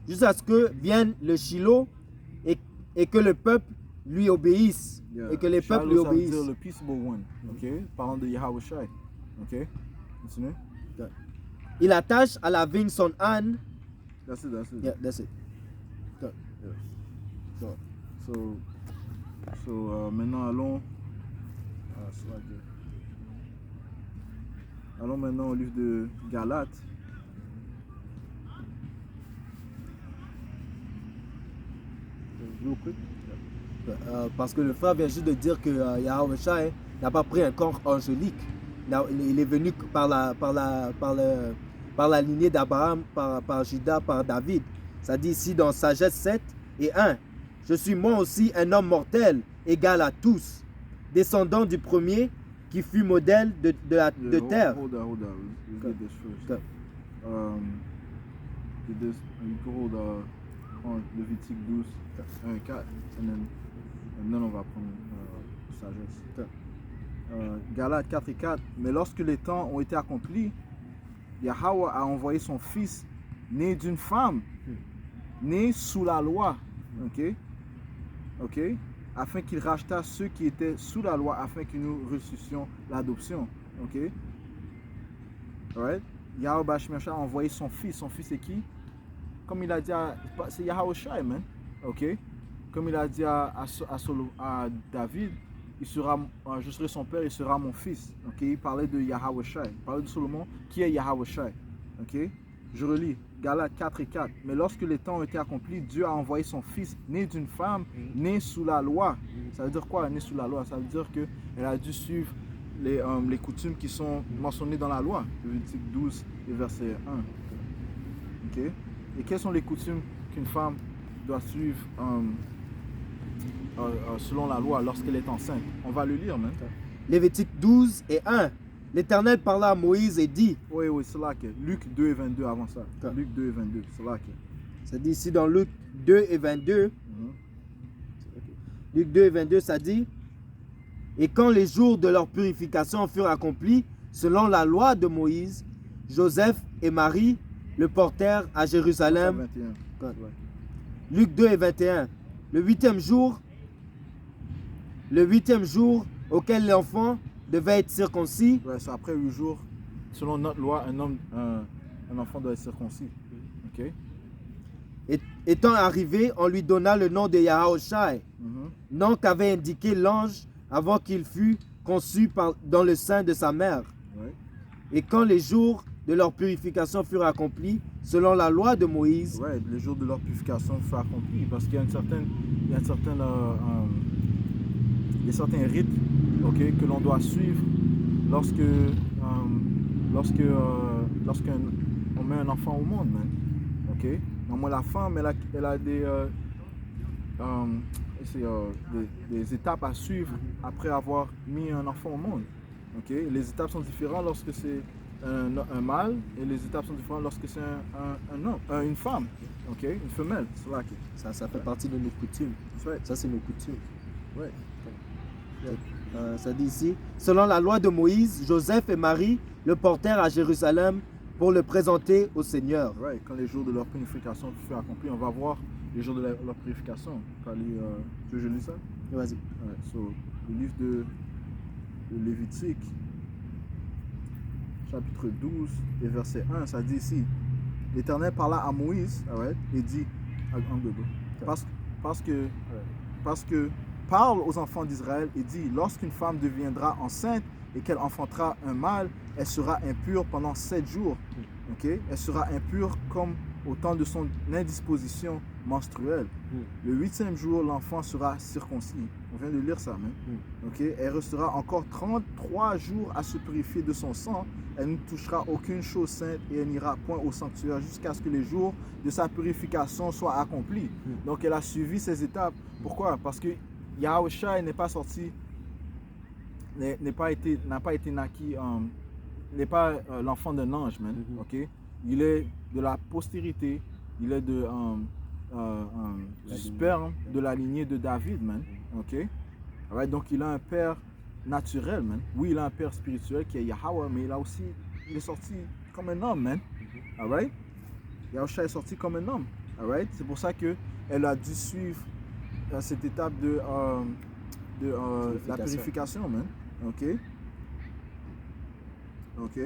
jusqu'à ce que vienne le Shiloh et que le peuple lui obéisse. Yeah. Et que les peuples lui obéissent. Ça veut dire le peaceable one. Ok? Parlant de Yahawashi. Ok? Continue. Il attache à la vigne son âne. That's it. Yeah, that's it. Yeah. So, maintenant allons maintenant au livre de Galates. Parce que le frère vient juste de dire que Yahawashi n'a pas pris un corps angélique. Il est venu par la lignée d'Abraham, par Judas, par David. Ça dit ici dans Sagesse 7 et 1. Je suis moi aussi un homme mortel, égal à tous, descendant du premier qui fut modèle de terre. Hold on. Let's get this first. You can hold on Lévitique 12, 1, 4, et maintenant on va prendre Sagesse. Galates 4 et 4. Mais lorsque les temps ont été accomplis, Yahweh a envoyé son fils, né d'une femme, né sous la loi, ok, afin qu'il rachetât ceux qui étaient sous la loi, afin que nous reçussions l'adoption, ok. Alright. Yahweh Bashmiach a envoyé son fils. Son fils c'est qui? Comme il a dit, c'est Yahawashi, man, ok. Comme il a dit à David, je serai son père, il sera mon fils. Okay? Il parlait de Yahawashi. Il parlait de Salomon, qui est Yahawashi. Okay? Je relis, Galates 4 et 4. Mais lorsque les temps ont été accomplis, Dieu a envoyé son fils, né d'une femme, né sous la loi. Ça veut dire quoi, né sous la loi? Ça veut dire qu'elle a dû suivre les coutumes qui sont mentionnées dans la loi. Lévitique 12 et verset 1. Okay? Et quelles sont les coutumes qu'une femme doit suivre selon la loi lorsqu'elle est enceinte? On va le lire maintenant. Lévitique 12 et 1. L'Éternel parla à Moïse et dit. Oui, c'est là que Luc 2 et 22 avant ça. Luc 2 et 22, c'est là que. Ça dit ici dans Luc 2 et 22. Luc 2 et 22, ça dit. Et quand les jours de leur purification furent accomplis, selon la loi de Moïse, Joseph et Marie le portèrent à Jérusalem. 21. Luc 2 et 21. Le huitième jour auquel l'enfant devait être circoncis. Ouais, c'est après 8 jours. Selon notre loi, un enfant doit être circoncis. Ok. Étant arrivé, on lui donna le nom de Yahawashi, nom qu'avait indiqué l'ange avant qu'il fût conçu dans le sein de sa mère. Ouais. Et quand les jours de leur purification furent accomplis, selon la loi de Moïse. Ouais, les jours de leur purification furent accomplis, parce qu'il y a certains rites, okay, que l'on doit suivre lorsqu'on met un enfant au monde, man. Okay? Normalement, la femme, elle a des étapes à suivre après avoir mis un enfant au monde. Okay? Les étapes sont différentes lorsque c'est un mâle, et les étapes sont différentes lorsque c'est un homme, une femme, okay? Une femelle. Ça fait partie de nos coutumes. Ouais. Ça, c'est nos coutumes. Ouais. Ça dit ici, selon la loi de Moïse, Joseph et Marie le portèrent à Jérusalem pour le présenter au Seigneur. Right. Quand les jours de leur purification furent accomplis, on va voir les jours de leur purification. Tu veux que je lis ça? Vas-y. Ouais. So, le livre de Lévitique, chapitre 12 et verset 1, ça dit ici, l'Éternel parla à Moïse, et dit, parce que parle aux enfants d'Israël et dit, lorsqu'une femme deviendra enceinte et qu'elle enfantera un mâle, elle sera impure pendant 7 jours. Okay? Elle sera impure comme au temps de son indisposition menstruelle. Le 8e jour, l'enfant sera circoncis. On vient de lire ça, même. Okay? Elle restera encore 33 jours à se purifier de son sang. Elle ne touchera aucune chose sainte et elle n'ira point au sanctuaire jusqu'à ce que les jours de sa purification soient accomplis. Donc, elle a suivi ces étapes. Pourquoi? Parce que Yahushua n'est pas sorti, n'a pas été naquis, n'est pas l'enfant d'un ange, man. Okay? Il est de la postérité, il est du sperme de la lignée de David, man. Okay? Right? Donc il a un père naturel, man. Oui, il a un père spirituel qui est Yahweh, mais il est sorti comme un homme, man. Alright? Yahushua est sorti comme un homme. Alright? C'est pour ça qu'elle a dû suivre cette étape de la purification, man. Ok? Ok?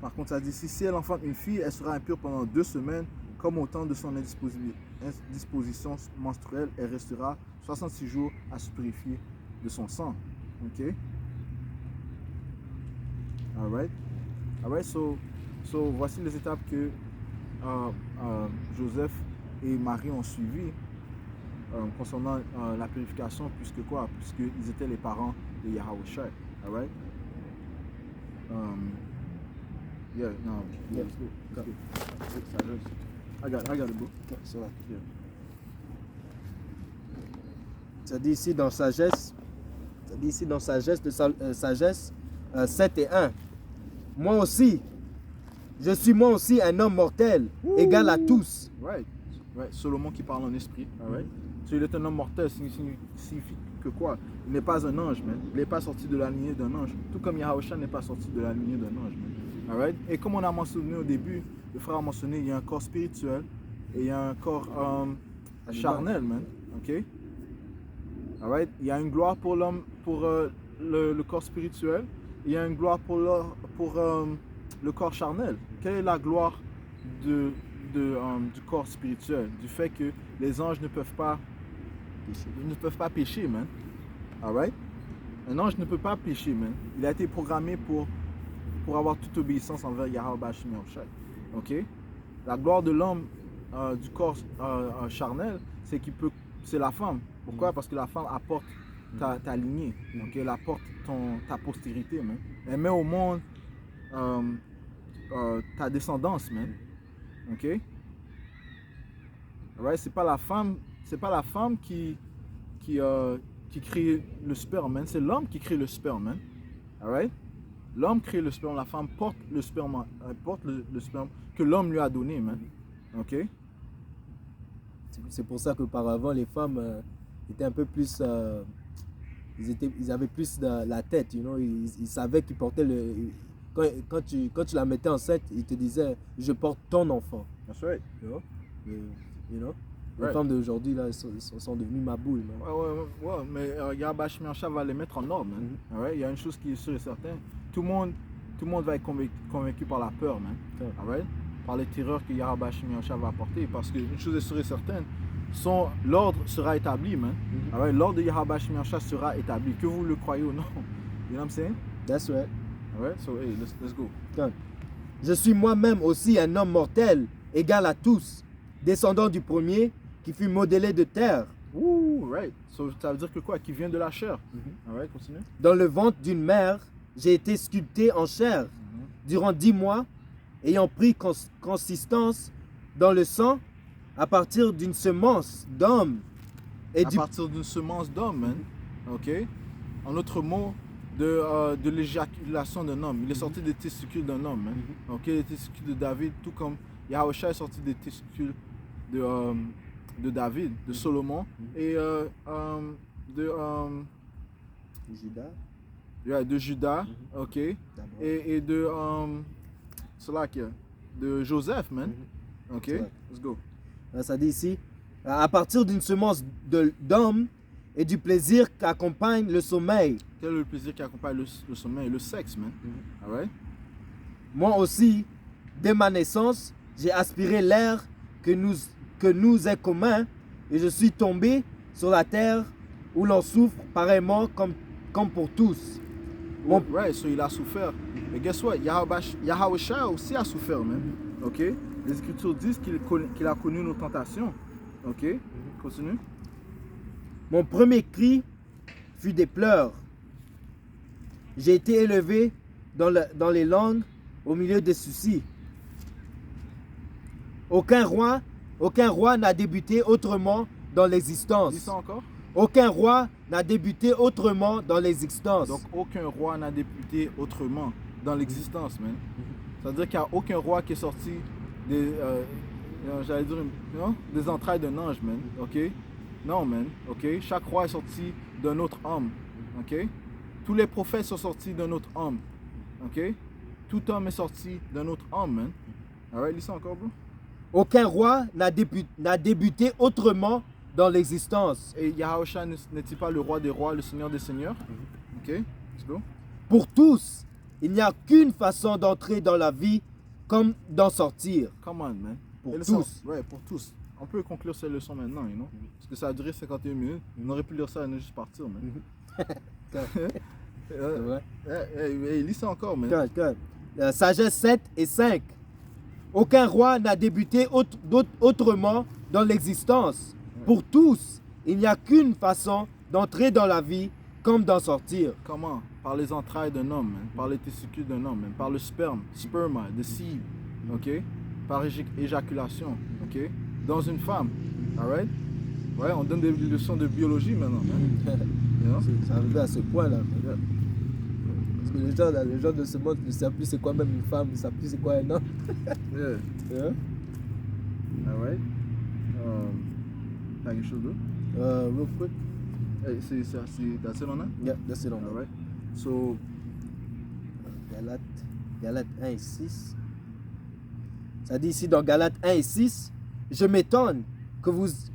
Par contre, ça dit ici, si elle enfante une fille, elle sera impure pendant 2 semaines, comme au temps de son indisposition menstruelle, elle restera 66 jours à se purifier de son sang. Ok? Alright? Alright, so voici les étapes que Joseph et Marie ont suivies concernant la purification, puisqu'ils étaient les parents de Yahushua. Alright? Yeah, no, yeah, let's go. I got it, bro. Yeah. Ça dit ici dans Sagesse, Sagesse 7 et 1. Moi aussi, je suis moi aussi un homme mortel, égal à tous. Right. Solomon qui parle en esprit. Alright. So, il est un homme mortel, signifie que quoi? Il n'est pas un ange, man. Il n'est pas sorti de la lignée d'un ange. Tout comme Yahushua n'est pas sorti de la lignée d'un ange, man. Alright? Et comme on a mentionné au début, le frère a mentionné, il y a un corps spirituel et il y a un corps charnel, man. Ok? Alright? Il y a une gloire pour l'homme, pour le corps spirituel. Il y a une gloire pour le corps charnel. Quelle est la gloire du corps spirituel? Du fait que les anges ne peuvent pas pécher, man. Alright? Un ange ne peut pas pécher, man. Il a été programmé pour avoir toute obéissance envers Yahweh Bashim Yahushua. Ok? La gloire de l'homme du corps charnel, c'est la femme. Pourquoi? Parce que la femme apporte ta lignée. Ok? Elle apporte ta postérité, man. Elle met au monde ta descendance, man. Ok? Right? C'est pas la femme qui crée le sperme, man. C'est l'homme qui crée le sperme, man. Alright? L'homme crée le sperme, la femme porte le sperme que l'homme lui a donné, man. Ok? C'est pour ça qu'auparavant, les femmes étaient un peu plus... ils avaient plus la tête, you know? Ils savaient qu'ils portaient le... Quand tu la mettais enceinte, ils te disaient, je porte ton enfant. That's right. You know? Les femmes d'aujourd'hui, là, sont devenues maboules. Ouais, mais Yahweh Shemiacha va les mettre en ordre, man. Alright? Il y a une chose qui est sûre et certaine. Tout le monde va être convaincu par la peur, man. Alright? Par les terreurs que Yahweh Shemiacha va apporter. Parce qu'une chose est sûre et certaine, l'ordre sera établi, man. Alright? L'ordre de Yahweh Shemiacha sera établi. Que vous le croyez ou non. You know what I'm saying? That's right. Alright? So, hey, let's go. Je suis moi-même aussi un homme mortel, égal à tous, descendant du premier, qui fut modelé de terre. Ouh, right. So, ça veut dire que quoi? Qui vient de la chair. Alright, continue. Dans le ventre d'une mère, j'ai été sculpté en chair durant 10 mois, ayant pris consistance dans le sang à partir d'une semence d'homme. Partir d'une semence d'homme, man. Ok? En autre mot, de l'éjaculation d'un homme. Il est sorti des testicules d'un homme, man. Ok? Les testicules de David, tout comme Yahushua est sorti des testicules de David, de Salomon et de, Judas, yeah, de Judas, ok, d'abord. et de cela qui est, de Joseph, man. Ok, C'est vrai. let's go. Ça dit ici, à partir d'une semence d'homme et du plaisir qu'accompagne le sommeil. Quel est le plaisir qui accompagne le sommeil? Le sexe, man. Alright? Moi aussi, dès ma naissance, j'ai aspiré l'air que nous est commun et je suis tombé sur la terre où l'on souffre pareillement comme pour tous. Mon- Right, so il a souffert. Mais guess what? Yahweh aussi a souffert, man. Ok? Les Écritures disent qu'il a connu nos tentations. Ok? Continue. Mon premier cri fut des pleurs. J'ai été élevé dans les langues au milieu des soucis. Aucun roi n'a débuté autrement dans l'existence. Dis ça encore. Aucun roi n'a débuté autrement dans l'existence. Donc, aucun roi n'a débuté autrement dans l'existence, man. C'est-à-dire qu'il n'y a aucun roi qui est sorti des, j'allais dire, des entrailles d'un ange, man. Ok? Non, man. Ok? Chaque roi est sorti d'un autre homme. Ok? Tous les prophètes sont sortis d'un autre homme. Ok? Tout homme est sorti d'un autre homme, man. Alright, lis ça encore, bro. Aucun roi n'a débuté autrement dans l'existence. Et Yahushua n'est-il pas le roi des rois, le seigneur des seigneurs? Ok? Let's go. Pour tous, il n'y a qu'une façon d'entrer dans la vie comme d'en sortir. Come on, man. Pour Et le tous. son- ouais, pour tous. On peut conclure cette leçon maintenant, you know? Parce que ça a duré 51 minutes. On aurait pu lire ça et ne juste partir, man. C'est vrai? Lis ça encore, man. Sagesse 7 et 5. Aucun roi n'a débuté autrement dans l'existence. Pour tous, il n'y a qu'une façon d'entrer dans la vie comme d'en sortir. Comment? Par les entrailles d'un homme, man. Par les testicules d'un homme, man. Par le sperma, the seed, ok? Par éjaculation, ok? Dans une femme, alright? Ouais, on donne des leçons de biologie maintenant, man. You know? Ça arrive à ce point-là. Parce que les gens de ce monde ne savent plus c'est quoi même une femme, ils ne savent plus c'est quoi un homme. Yeah. Hein? Alright. T'as quelque chose d'autre? Real quick. That's it on that? Yeah, that's it on that. Alright. So, Galates 1 et 6. Ça dit ici dans Galates 1 et 6, je m'étonne que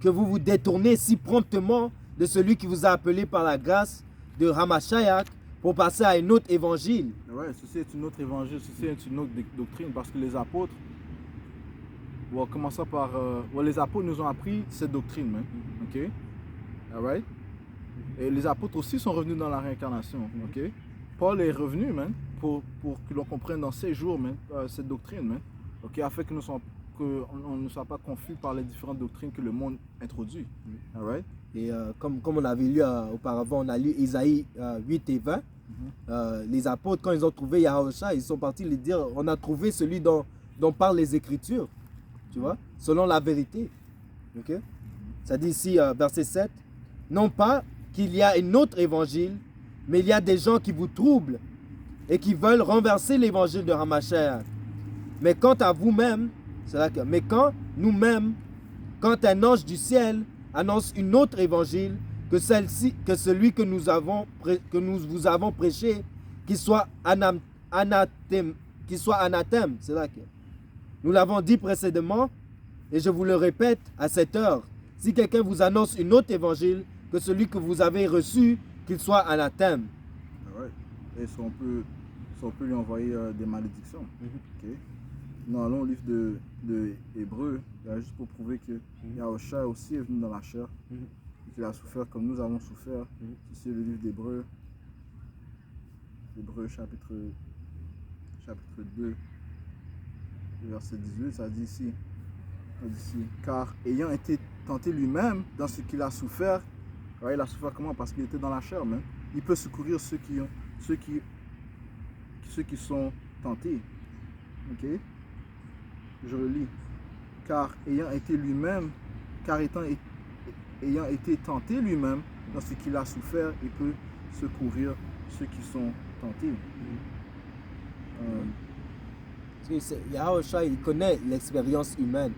vous détournez si promptement de celui qui vous a appelé par la grâce de Ramashayach pour passer à un autre évangile. ouais, ceci est une autre évangile, ceci est une autre doctrine parce que les apôtres, bon, commençons par, les apôtres nous ont appris cette doctrine, man. Ok? Alright? Et les apôtres aussi sont revenus dans la réincarnation, ok? Paul est revenu, man, pour que l'on comprenne dans 6 jours, man, cette doctrine, man. Ok? Afin que on ne soit pas confus par les différentes doctrines que le monde introduit. Alright? Et comme on avait lu auparavant, on a lu Isaïe 8 et 20. Les apôtres, quand ils ont trouvé Yahushua, ils sont partis lui dire, on a trouvé celui dont parlent les Écritures, tu vois, selon la vérité. Ok? Ça dit ici, verset 7, non pas qu'il y a un autre évangile, mais il y a des gens qui vous troublent et qui veulent renverser l'évangile de Ramashayach. Mais quant à vous-même, mais quand nous-mêmes, quand un ange du ciel annonce une autre évangile que celui que nous vous avons prêché, qu'il soit anathème, c'est là que nous l'avons dit précédemment, et je vous le répète à cette heure, si quelqu'un vous annonce une autre évangile que celui que vous avez reçu, qu'il soit anathème. Alright. Et si on peut lui envoyer des malédictions. Ok? Nous allons au livre de Hébreux, juste pour prouver que Yahushua aussi est venu dans la chair, et qu'il a souffert comme nous avons souffert. C'est le livre d'Hébreux, chapitre 2, verset 18, ça dit ici, car ayant été tenté lui-même dans ce qu'il a souffert, ouais, il a souffert comment? Parce qu'il était dans la chair, même. Il peut secourir ceux qui sont tentés. Ok? Je relis. Car ayant été tenté lui-même dans ce qu'il a souffert, il peut secourir ceux qui sont tentés. Yahushua, il connaît l'expérience humaine.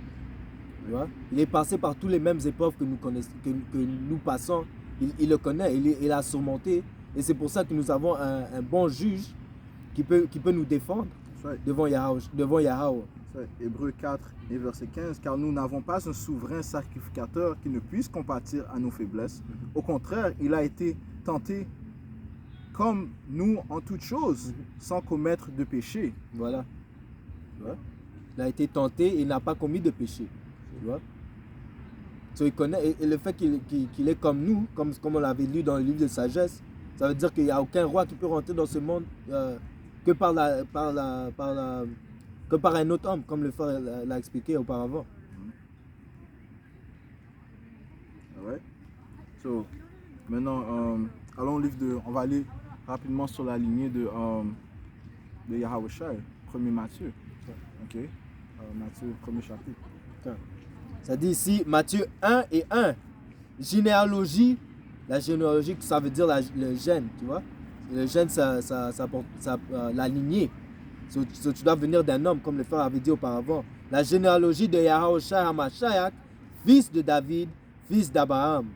Tu vois? Il est passé par toutes les mêmes épreuves que nous, que nous passons. Il le connaît, il a surmonté. Et c'est pour ça que nous avons un bon juge qui peut nous défendre devant Yahweh. Hébreux 4 et verset 15, car nous n'avons pas un souverain sacrificateur qui ne puisse compatir à nos faiblesses. Au contraire, il a été tenté comme nous en toutes choses, sans commettre de péché. Voilà. Tu vois? Il a été tenté et il n'a pas commis de péché. Tu vois? So, il connaît, et le fait qu'il est comme nous, comme on l'avait lu dans le livre de sagesse, ça veut dire qu'il n'y a aucun roi qui peut rentrer dans ce monde que par un autre homme, comme le frère l'a expliqué auparavant. Alright. So, maintenant, allons au livre on va aller rapidement sur la lignée de Yahweh Shai, 1er Matthieu. Ok. Matthieu, 1er chapitre. Okay. Ça dit ici, Matthieu 1 et 1. Généalogie. La généalogie, ça veut dire le gène, tu vois. Le gène, ça porte la lignée. So, tu dois venir d'un homme, comme le frère avait dit auparavant. La généalogie de Yahushua HaMashiach, fils de David, fils d'Abraham.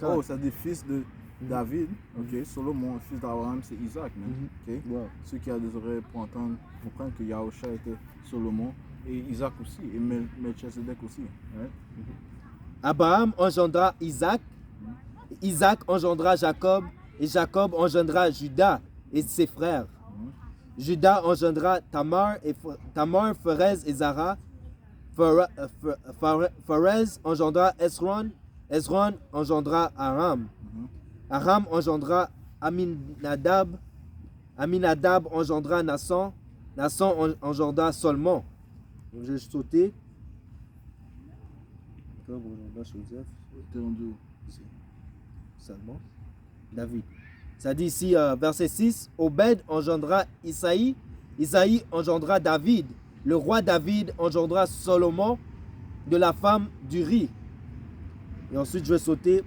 Oh, ça dit fils de David. Ok. Solomon, fils d'Abraham, c'est Isaac. Ok. Wow. Ceux qui ont des oreilles pour entendre comprennent que Yahushua était Solomon et Isaac aussi, et Melchizedek aussi. Ouais. Abraham engendra Isaac. Isaac engendra Jacob. Et Jacob engendra Judas et ses frères. Judas engendra Tamar, Pharez et Zara. Pharez engendra Esron. Esron engendra Aram. Aram engendra Aminadab. Aminadab engendra Nasson. Nasson engendra Solomon. Donc je vais sauter. Jacob engendra Joseph. Seulement David. Ça dit ici, verset 6, Obed engendra Isaïe. Isaïe engendra David. Le roi David engendra Solomon de la femme d'Uri. Et ensuite, je vais sauter.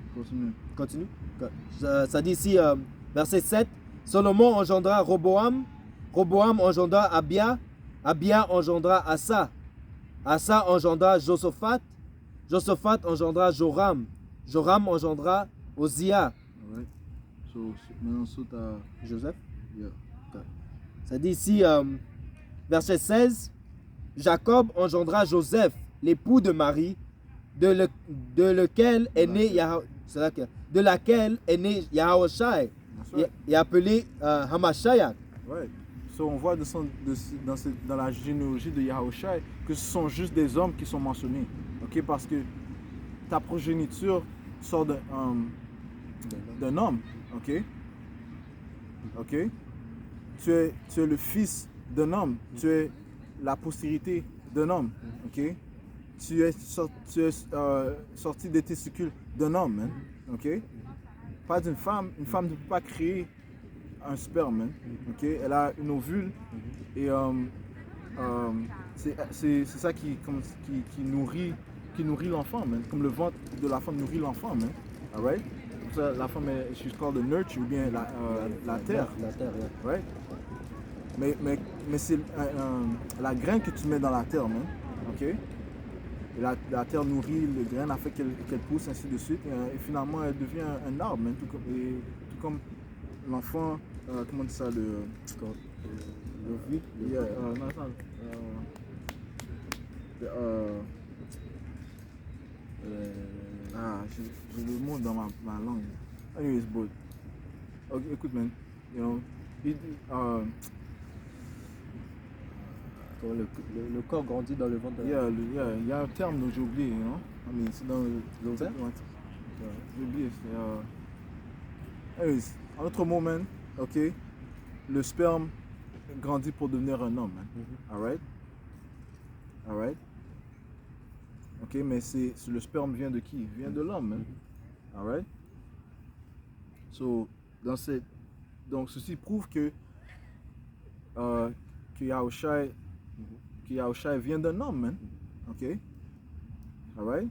Continue. Ça dit ici, verset 7, Solomon engendra Roboam. Roboam engendra Abia. Abia engendra Asa. Asa engendra Josaphat. Josaphat engendra Joram. Joram engendra Ozia. Right. So, maintenant, saute à Joseph. Yeah. Ça dit ici, verset 16, Jacob engendra Joseph, l'époux de Marie, de laquelle est né Yahushai, et appelé Hamashiach. Ouais. So, on voit dans la généalogie de Yahushai que ce sont juste des hommes qui sont mentionnés. Okay? Parce que ta progéniture sort d'un homme. Ok? Ok? Tu es le fils d'un homme. Tu es la postérité d'un homme. Ok? Tu es sorti des testicules d'un homme. Hein? Ok? Pas d'une femme. Une femme ne peut pas créer un sperme. Hein? Ok? Elle a une ovule et c'est ça qui nourrit l'enfant. Comme le ventre de la femme nourrit l'enfant. Alright? La femme, she's called the nurture, ou bien la terre. La terre, ouais. Right? Mais c'est la graine que tu mets dans la terre, man. Ok? Et la terre nourrit le grain, a fait qu'elle pousse, ainsi de suite. Et finalement, elle devient un arbre, man. Tout comme l'enfant, comment on dit ça, j'ai le mot dans ma langue. Anyways, but, okay, écoute, man, you know, le corps grandit dans le ventre. Il y a un terme dont j'ai oublié, you know. C'est dans l'ovaire. J'ai oublié. Anyways, en autre mot, man, ok, le sperme grandit pour devenir un homme, man. Alright? Alright? Ok, mais le sperme vient de qui? Vient de l'homme, hein? Alright? So, donc ceci prouve que Yahushai vient d'un homme, hein? Ok? Alright?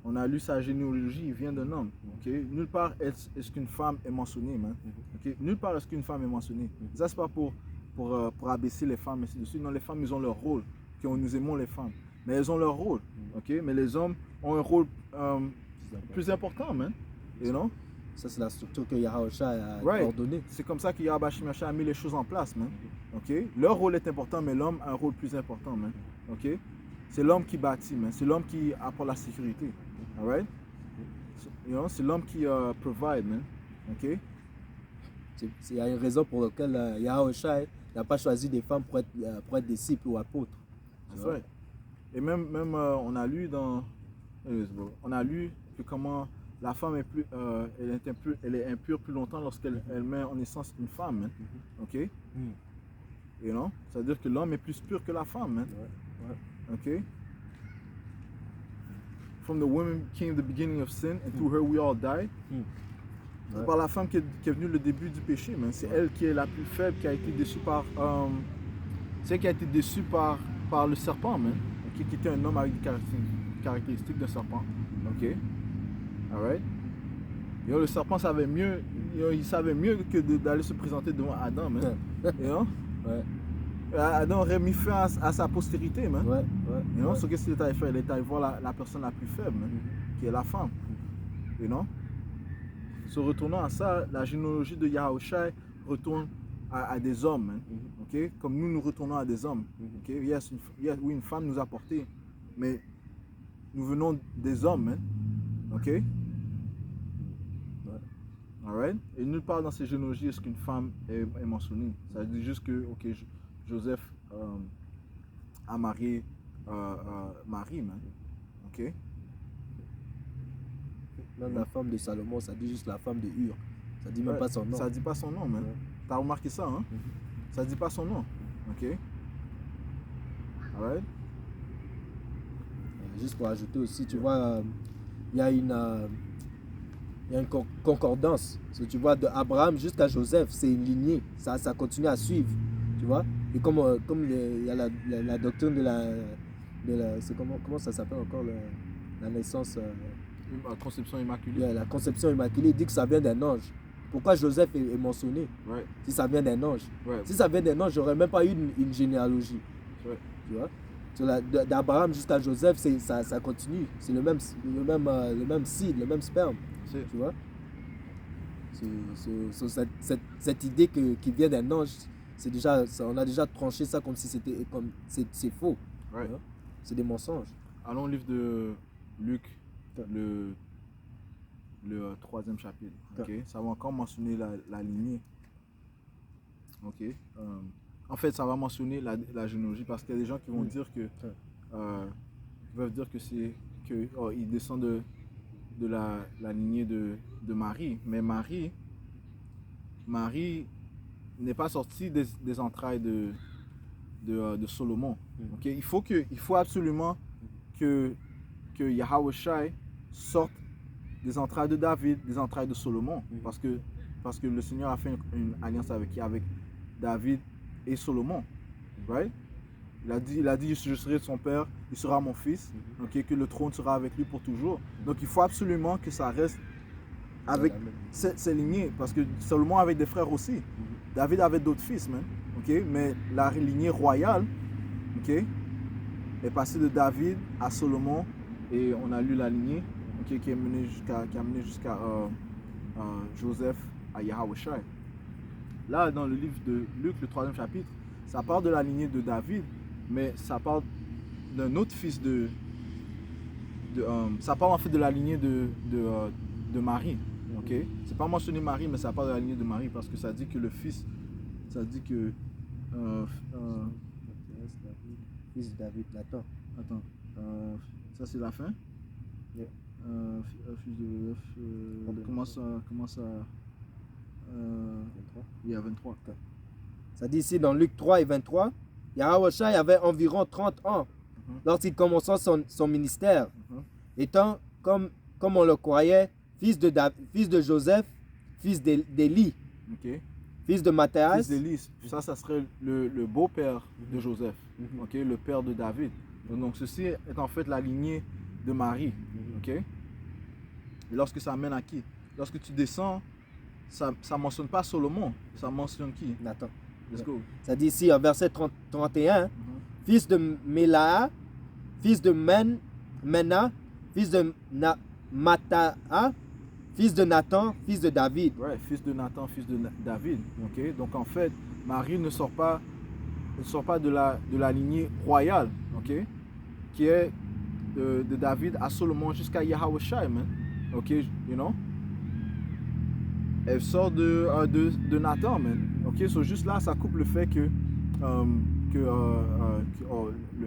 On a lu sa généalogie, il vient d'un homme. Ok? Nulle part est-ce qu'une femme est mentionnée, man. Ok? Nulle part est-ce qu'une femme est mentionnée. Ça, c'est pas pour abaisser les femmes, ainsi de suite. Non, les femmes, ils ont leur rôle. Okay? Nous aimons les femmes. Mais elles ont leur rôle. ok? Mais les hommes ont un rôle plus important, man. You know? Ça, c'est la structure que Yahusha a Right. ordonnée. C'est comme ça que Yahweh Shemashah a mis les choses en place, man. Ok? Leur rôle est important, mais l'homme a un rôle plus important, man. Ok? C'est l'homme qui bâtit, man. C'est l'homme qui apporte la sécurité. Alright? You know? C'est l'homme qui provide, man. Ok? Il y a une raison pour laquelle Yahusha n'a pas choisi des femmes pour être disciples ou apôtres. C'est vrai. Et même on a lu on a lu que comment la femme est plus, elle est impure plus longtemps lorsqu'elle met en naissance une femme, man. Ok? You know? C'est-à-dire que l'homme est plus pur que la femme, man. Ok? From the woman came the beginning of sin, and through her we all die. C'est par la femme qui est venue le début du péché, man. C'est elle qui est la plus faible, qui a été déçue par, c'est elle qui a été déçue par le serpent, man. Ok? Qui était un homme avec des caractéristiques d'un serpent. Ok? Alright? Le serpent savait mieux, il savait mieux que d'aller se présenter devant Adam, man. You know? Adam aurait mis fin à sa postérité, man. You know? So qu'est-ce qu'il est allé faire? Il est allé voir la personne la plus faible, man, qui est la femme. You know? Se retournant à ça, la généalogie de Yahusha retourne à des hommes, man. Ok? Comme nous retournons à des hommes. Ok? Yes, oui, une femme nous a porté, mais nous venons des hommes, man. Ok? Alright? Et nulle part dans ces généalogies est-ce qu'une femme est mentionnée. Ça dit juste que, ok, Joseph a marié Marie, man. Ok? Même la femme de Salomon, ça dit juste la femme de Hur. Ça dit même pas son nom. Ça dit pas son nom, man. T'as remarqué ça, hein? Ça dit pas son nom. Ok? Alright? Juste pour ajouter aussi, tu vois, il y a une concordance. Tu vois, de Abraham jusqu'à Joseph, c'est une lignée. Ça continue à suivre. Tu vois? Et comme il y a la doctrine de la c'est comment ça s'appelle encore la naissance La conception immaculée. La conception immaculée dit que ça vient d'un ange. Pourquoi Joseph est mentionné? Si ça vient d'un ange. Si ça vient d'un ange, j'aurais même pas eu une généalogie. Tu vois? D'Abraham jusqu'à Joseph, ça continue. C'est le même seed, le même sperme. Tu vois? Cette idée qui vient d'un ange, on a déjà tranché ça comme si c'est faux. Tu vois? C'est des mensonges. Allons au livre de Luc, le 3e chapitre. Okay? Ça va encore mentionner la lignée. Okay? En fait, ça va mentionner la généalogie parce qu'il y a des gens qui vont dire que ils descendent de la lignée de Marie. Mais Marie n'est pas sortie des entrailles de Salomon. Okay? Il faut absolument que Yahusha sorte des entrailles de David, des entrailles de Salomon, parce que le Seigneur a fait une alliance avec David et Salomon, right? Il a dit je serai son père, il sera mon fils, okay? Que le trône sera avec lui pour toujours. Donc il faut absolument que ça reste avec ces lignées, parce que Salomon avait des frères aussi. David avait d'autres fils, man. Okay? Mais la lignée royale, okay, est passée de David à Salomon, et on a lu la lignée, okay, qui a mené jusqu'à Joseph, à Yahusha. Là, dans le livre de Luc, le 3e chapitre, ça parle de la lignée de David, mais ça parle d'un autre fils ça parle en fait de la lignée de Marie. Okay? C'est pas mentionné Marie, mais ça parle de la lignée de Marie parce que ça dit que le fils, ça dit que fils de David, attends, ça c'est la fin. Fils de Joseph, comment ça il y a 23. Ça dit ici dans Luc 3 et 23, Yahusha avait environ 30 ans lorsqu'il commença son ministère, étant, comme on le croyait, fils de Joseph, fils d'Élie, fils de Matthias. Fils d'Élie, ça serait le beau-père de Joseph, le père de David. Donc ceci est en fait la lignée de Marie. Et lorsque ça amène à qui? Lorsque tu descends, ça ne mentionne pas Salomon, ça mentionne qui? Nathan. Let's go. Ça dit ici, en verset 31, fils de Mélaha, fils de Men, Mena, fils de Mataa, fils de Nathan, fils de David. Ouais, fils de Nathan, fils de David. Ok, donc en fait, Marie ne sort pas de la lignée royale, ok, qui est de David à Salomon jusqu'à Yahawashi, man. Ok, you know. Elle sort de Nathan, man. Ok, so juste là, ça coupe le fait que le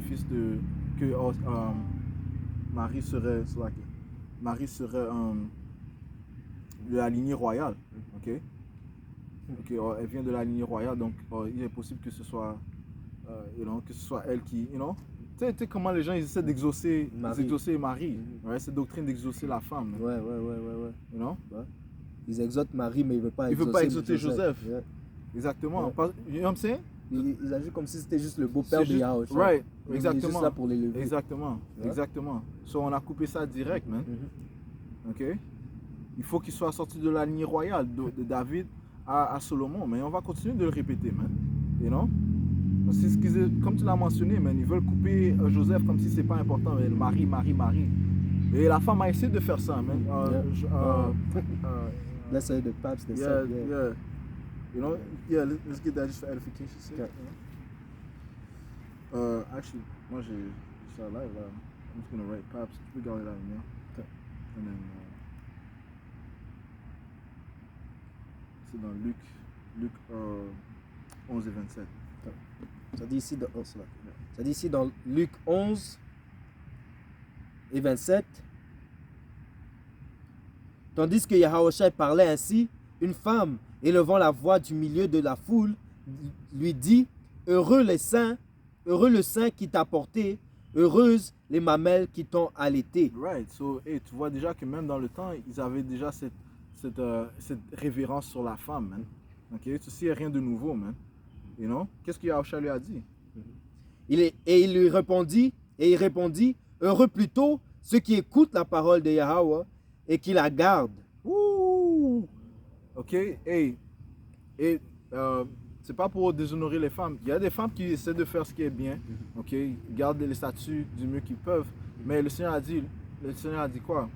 fils de Marie serait de la lignée royale, ok. Ok, elle vient de la lignée royale, donc il est possible que ce soit, que ce soit elle qui, tu sais comment les gens ils essaient d'exaucer Marie, ouais, cette doctrine d'exaucer la femme. Ouais. You know? Ouais. Ils exaucent Marie, mais ils ne veulent pas exaucer Joseph. Yeah. Exactement. Ouais. You know what I'm saying? Ils agissent comme si c'était juste le beau-père de Yahawashi. Right, Il est exactement. juste là pour l'élever. Exactement, Ouais. exactement. So on a coupé ça direct, man. Ok? Il faut qu'il soit sorti de la lignée royale de David à Salomon, mais on va continuer de le répéter, man. You know? C'est ce qu'ils, comme tu l'as mentionné, man, ils veulent couper Joseph comme si c'est pas important, mais Marie. Et la femme a essayé de faire ça, man. Let's say the paps, they Yeah, said, yeah. You know, yeah, let's get that just for edification's sake. Okay. You know? Actually, moi j'ai ça live là. I'm just gonna write Paps. Tu peux garder là, yeah. Okay. And then, c'est dans Luc 11 et 27. Ça dit ici dans Luc 11 et 27. Tandis que Yahawashi parlait ainsi, une femme, élevant la voix du milieu de la foule, lui dit, heureux le sein qui t'a porté, heureuses les mamelles qui t'ont allaité. Right, so hey, tu vois déjà que même dans le temps, ils avaient déjà cette révérence sur la femme, man. Ok, ceci n'est rien de nouveau, man. You know? Qu'est-ce que Yahawashi lui a dit? Il répondit, heureux plutôt ceux qui écoutent la parole de Yahweh et qui la gardent. Ouh! Ok, hey, et c'est pas pour déshonorer les femmes. Il y a des femmes qui essaient de faire ce qui est bien, ok, ils gardent les statuts du mieux qu'ils peuvent. Mais le Seigneur a dit quoi?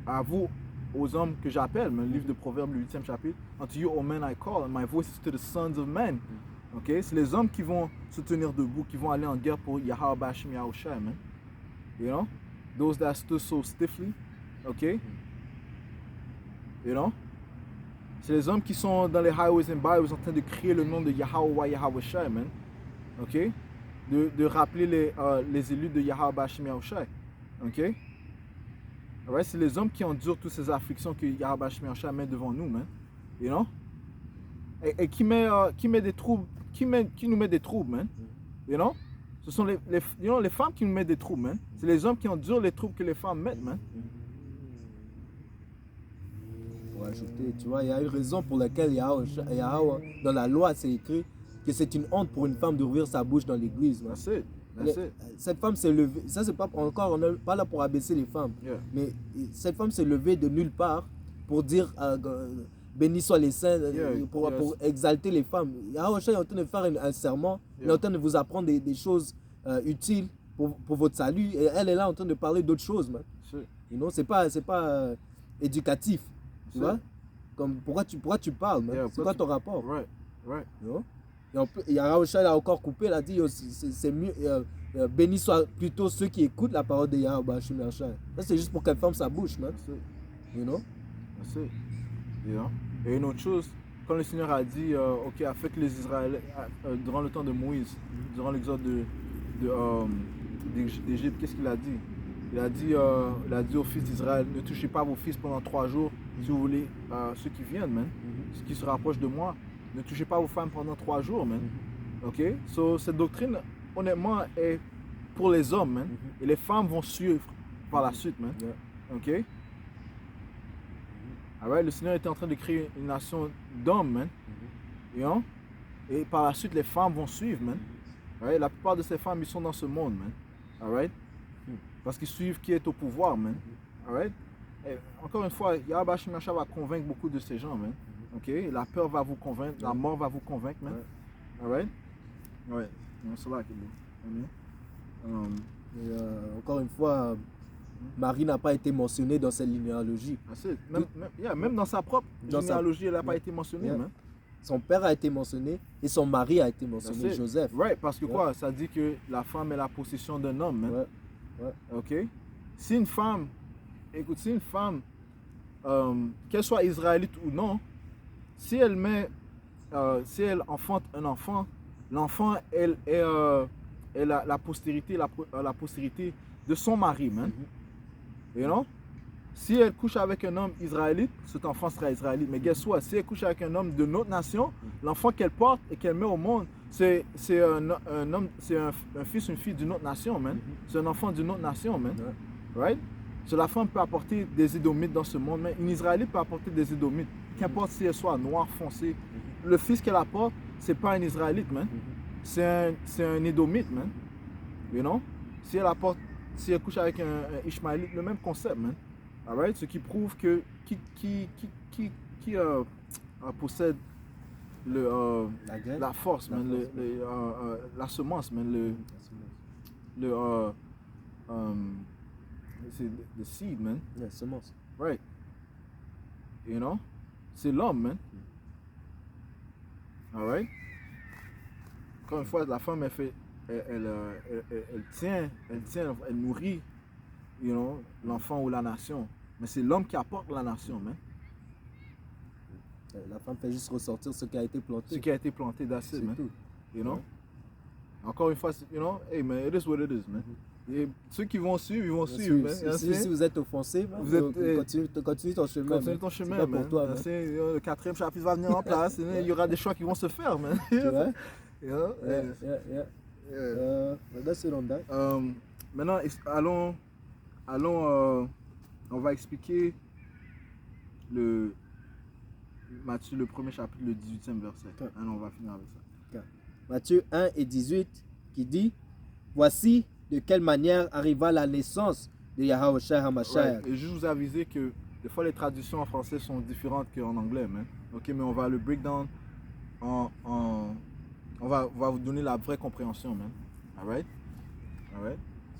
À vous, aux hommes que j'appelle, le livre de Proverbes, le 8e chapitre, unto you, O men, I call, and my voice is to the sons of men. Ok, c'est les hommes qui vont se tenir debout, qui vont aller en guerre pour Yahweh Bashim Yahushua, man. You know? Those that stood so stiffly, ok? You know? C'est les hommes qui sont dans les highways and byways en train de crier le nom de Yahweh Yahushua, man. Ok? De rappeler les élus de Yahweh Bashim Yahushua. Ok? Alright? C'est les hommes qui endurent toutes ces afflictions que Yahweh Bashim Yahushua met devant nous, man. You know? Et qui met des troubles, qui nous met des troubles, man. You know? Ce sont les femmes qui nous mettent des troubles, man. C'est les hommes qui endurent les troubles que les femmes mettent, man. Pour ajouter, tu vois, il y a une raison pour laquelle Yahweh, dans la loi, c'est écrit que c'est une honte pour une femme d'ouvrir sa bouche dans l'église. That's it. That's it. Cette femme s'est levée, ça c'est pas encore, on n'est pas là pour abaisser les femmes, Yeah. mais cette femme s'est levée de nulle part pour dire béni soient les saints, pour exalter les femmes. Yahweh est en train de faire un serment, il est en train de vous apprendre des choses utiles pour votre salut, et elle est là en train de parler d'autres choses, man. You know, c'est pas éducatif, tu vois. Comme pourquoi tu parles, man? Yeah, c'est quoi ton rapport? Right. You know? Et Yahweh a encore coupé, il a dit c'est mieux, béni soient plutôt ceux qui écoutent la parole de Yahweh. Ça c'est juste pour qu'elle ferme sa bouche, man. You know? That's it. You know? Et une autre chose, quand le Seigneur a dit, ok, avec les Israéliens, durant le temps de Moïse, durant l'exode d'Égypte, qu'est-ce qu'il a dit? Il a dit aux fils d'Israël, ne touchez pas vos fils pendant 3 jours, si vous voulez, ceux qui viennent, man, ceux qui se rapprochent de moi, ne touchez pas vos femmes pendant 3 jours, man. Ok? So, cette doctrine, honnêtement, est pour les hommes, man. Et les femmes vont suivre par la suite, man. Ok? Alright, le Seigneur était en train de créer une nation d'hommes, man. You know? Et par la suite, les femmes vont suivre, man. Alright? La plupart de ces femmes, ils sont dans ce monde, man. Alright? Parce qu'ils suivent qui est au pouvoir, man. Alright? Et encore une fois, Yahweh Bashim Yahushua va convaincre beaucoup de ces gens, man. Ok? La peur va vous convaincre, la mort va vous convaincre, man. Alright? Ouais. C'est là qu'il est. Et, encore une fois, Marie n'a pas été mentionnée dans cette généalogie. Même dans sa propre généalogie, elle n'a pas été mentionnée. Yeah. Man. Son père a été mentionné et son mari a été mentionné, Joseph. Right, parce que quoi? Ça dit que la femme est la possession d'un homme. Man. Ouais. Ok? Si une femme, écoute, qu'elle soit israélite ou non, si elle enfante un enfant, l'enfant elle est la postérité de son mari, man. You know? Si elle couche avec un homme israélite, cet enfant sera israélite. Mais guess what? Si elle couche avec un homme de notre nation, l'enfant qu'elle porte et qu'elle met au monde, c'est un fils, une fille d'une autre nation, man. C'est un enfant d'une autre nation, man. Right? So, la femme peut apporter des édomites dans ce monde, mais une israélite peut apporter des édomites. Qu'importe si elle soit noire, foncée. Le fils qu'elle apporte, c'est pas un israélite, man. C'est un édomite, man. You know? Si elle couche avec un ishmaélite, le même concept, man. Alright? Ce qui prouve que qui possède la force, man, la semence, man, c'est le seed, man. Yeah, semence. Right. You know? C'est l'homme, man. Alright? Encore une fois, la femme, elle nourrit, you know, l'enfant ou la nation. Mais c'est l'homme qui apporte la nation, man. La femme fait juste ressortir ce qui a été planté. Ce qui a été planté, that's it, man. Tout. You know? Encore une fois, you know, hey man, it is what it is, man. Et ceux qui vont suivre, ils vont suivre, man. Si vous êtes offensé, continue ton chemin. Continue ton chemin, man. Pour toi, man. Le 4e chapitre va venir en place. Il y aura des choix qui vont se faire, man. Tu vois? Yeah. That's it on that. Maintenant, on va expliquer Matthieu, le 1er chapitre, le 18e verset. Okay. Alors, on va finir avec ça. Okay. Matthieu 1 et 18 qui dit: voici de quelle manière arriva la naissance de Yahushua HaMashiach. Right. Et juste vous aviser que des fois les traductions en français sont différentes qu'en anglais, man. Ok, mais on va le breakdown on va vous donner la vraie compréhension, man. Alright?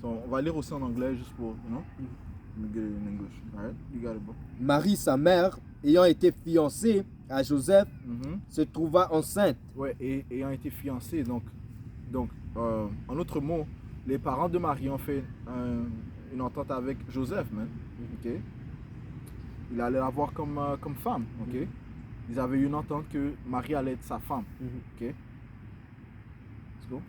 So, on va lire aussi en anglais juste pour, you know? Let me get it in English. Alright? You got it, bro. Marie, sa mère, ayant été fiancée à Joseph, se trouva enceinte. Ouais, et ayant été fiancée, donc en autre mot, les parents de Marie ont fait une entente avec Joseph, man. Ok? Il allait la voir comme femme, ok? Ils avaient eu une entente que Marie allait être sa femme, ok? Let's go.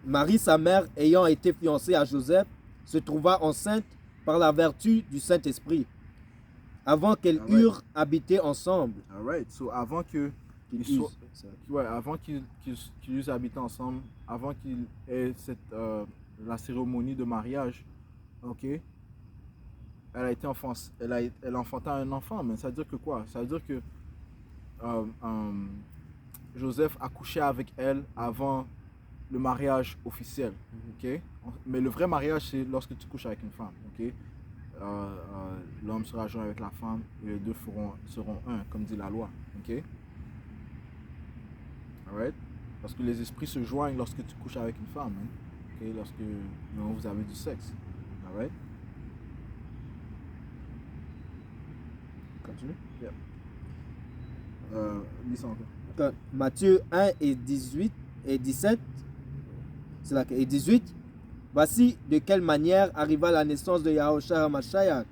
Marie, sa mère, ayant été fiancée à Joseph, se trouva enceinte par la vertu du Saint-Esprit, avant qu'elles eurent habité ensemble. Alright, so avant qu'ils eussent habité ensemble, avant qu'ils aient la cérémonie de mariage, ok? Elle enfanta un enfant, mais ça veut dire que quoi? Ça veut dire que Joseph a couché avec elle avant le mariage officiel, ok? Mais le vrai mariage, c'est lorsque tu couches avec une femme, ok? L'homme sera joint avec la femme et les deux seront un, comme dit la loi, ok? Alright? Parce que les esprits se joignent lorsque tu couches avec une femme, hein? Okay? Lorsque vous avez du sexe, alright? Continue. Yeah. Lis ça encore. Matthieu 1 et 18 et 17, c'est là, et 18. Voici de quelle manière arriva la naissance de Yahushua HaMashiach.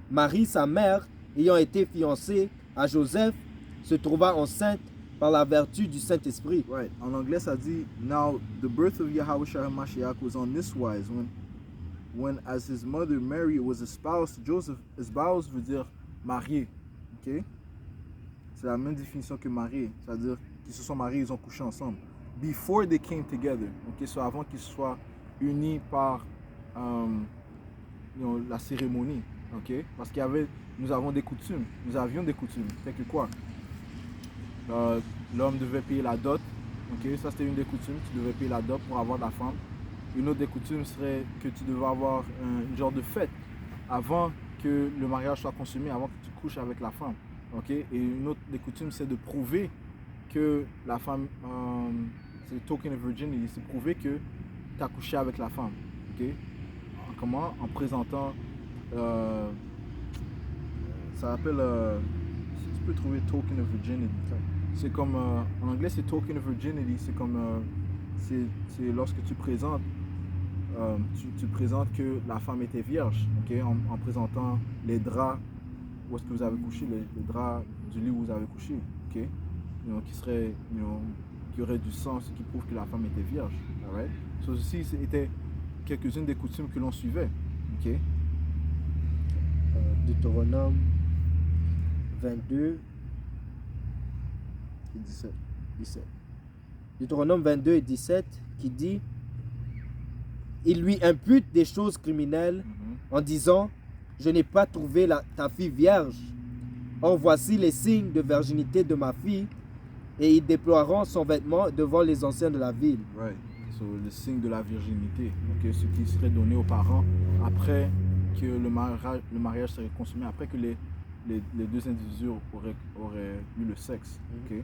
Marie, sa mère, ayant été fiancée à Joseph, se trouva enceinte par la vertu du Saint-Esprit. Right. En anglais, ça dit, now the birth of Yahushua HaMashiach was on this wise, when as his mother Mary was espoused to Joseph. Espoused veut dire marié, ok? C'est la même définition que marié, c'est-à-dire qu'ils se sont mariés, ils ont couché ensemble. Before they came together, ok? So avant qu'ils soient unis par la cérémonie, ok? Parce nous avions des coutumes. C'est que quoi? L'homme devait payer la dot, ok? Ça c'était une des coutumes, tu devais payer la dot pour avoir la femme. Une autre des coutumes serait que tu devais avoir une genre de fête avant que le mariage soit consommé, avant que tu couches avec la femme, ok? Et une autre des coutumes, c'est de prouver que la femme, c'est le token of virginity, c'est prouver que tu as couché avec la femme. Ok? Comment? En présentant. Ça s'appelle. Tu peux trouver token of virginity. C'est comme. En anglais, c'est token of virginity. C'est comme. C'est lorsque tu présentes. Tu présentes que la femme était vierge. Ok? En présentant les draps où est-ce que vous avez couché, les draps du lit où vous avez couché. Ok? Qui serait. Qui aurait du sang, ce qui prouve que la femme était vierge. Alright? So, ceci c'était quelques-unes des coutumes que l'on suivait. Ok? Deutéronome 22 et 17. Deutéronome 22 et 17 qui dit: il lui impute des choses criminelles en disant: je n'ai pas trouvé ta fille vierge. Or voici les signes de virginité de ma fille, et ils déploieront son vêtement devant les anciens de la ville. Right. So, le signe de la virginité, okay? Ce qui serait donné aux parents après que le mariage serait consommé, après que les deux individus auraient eu le sexe. Okay?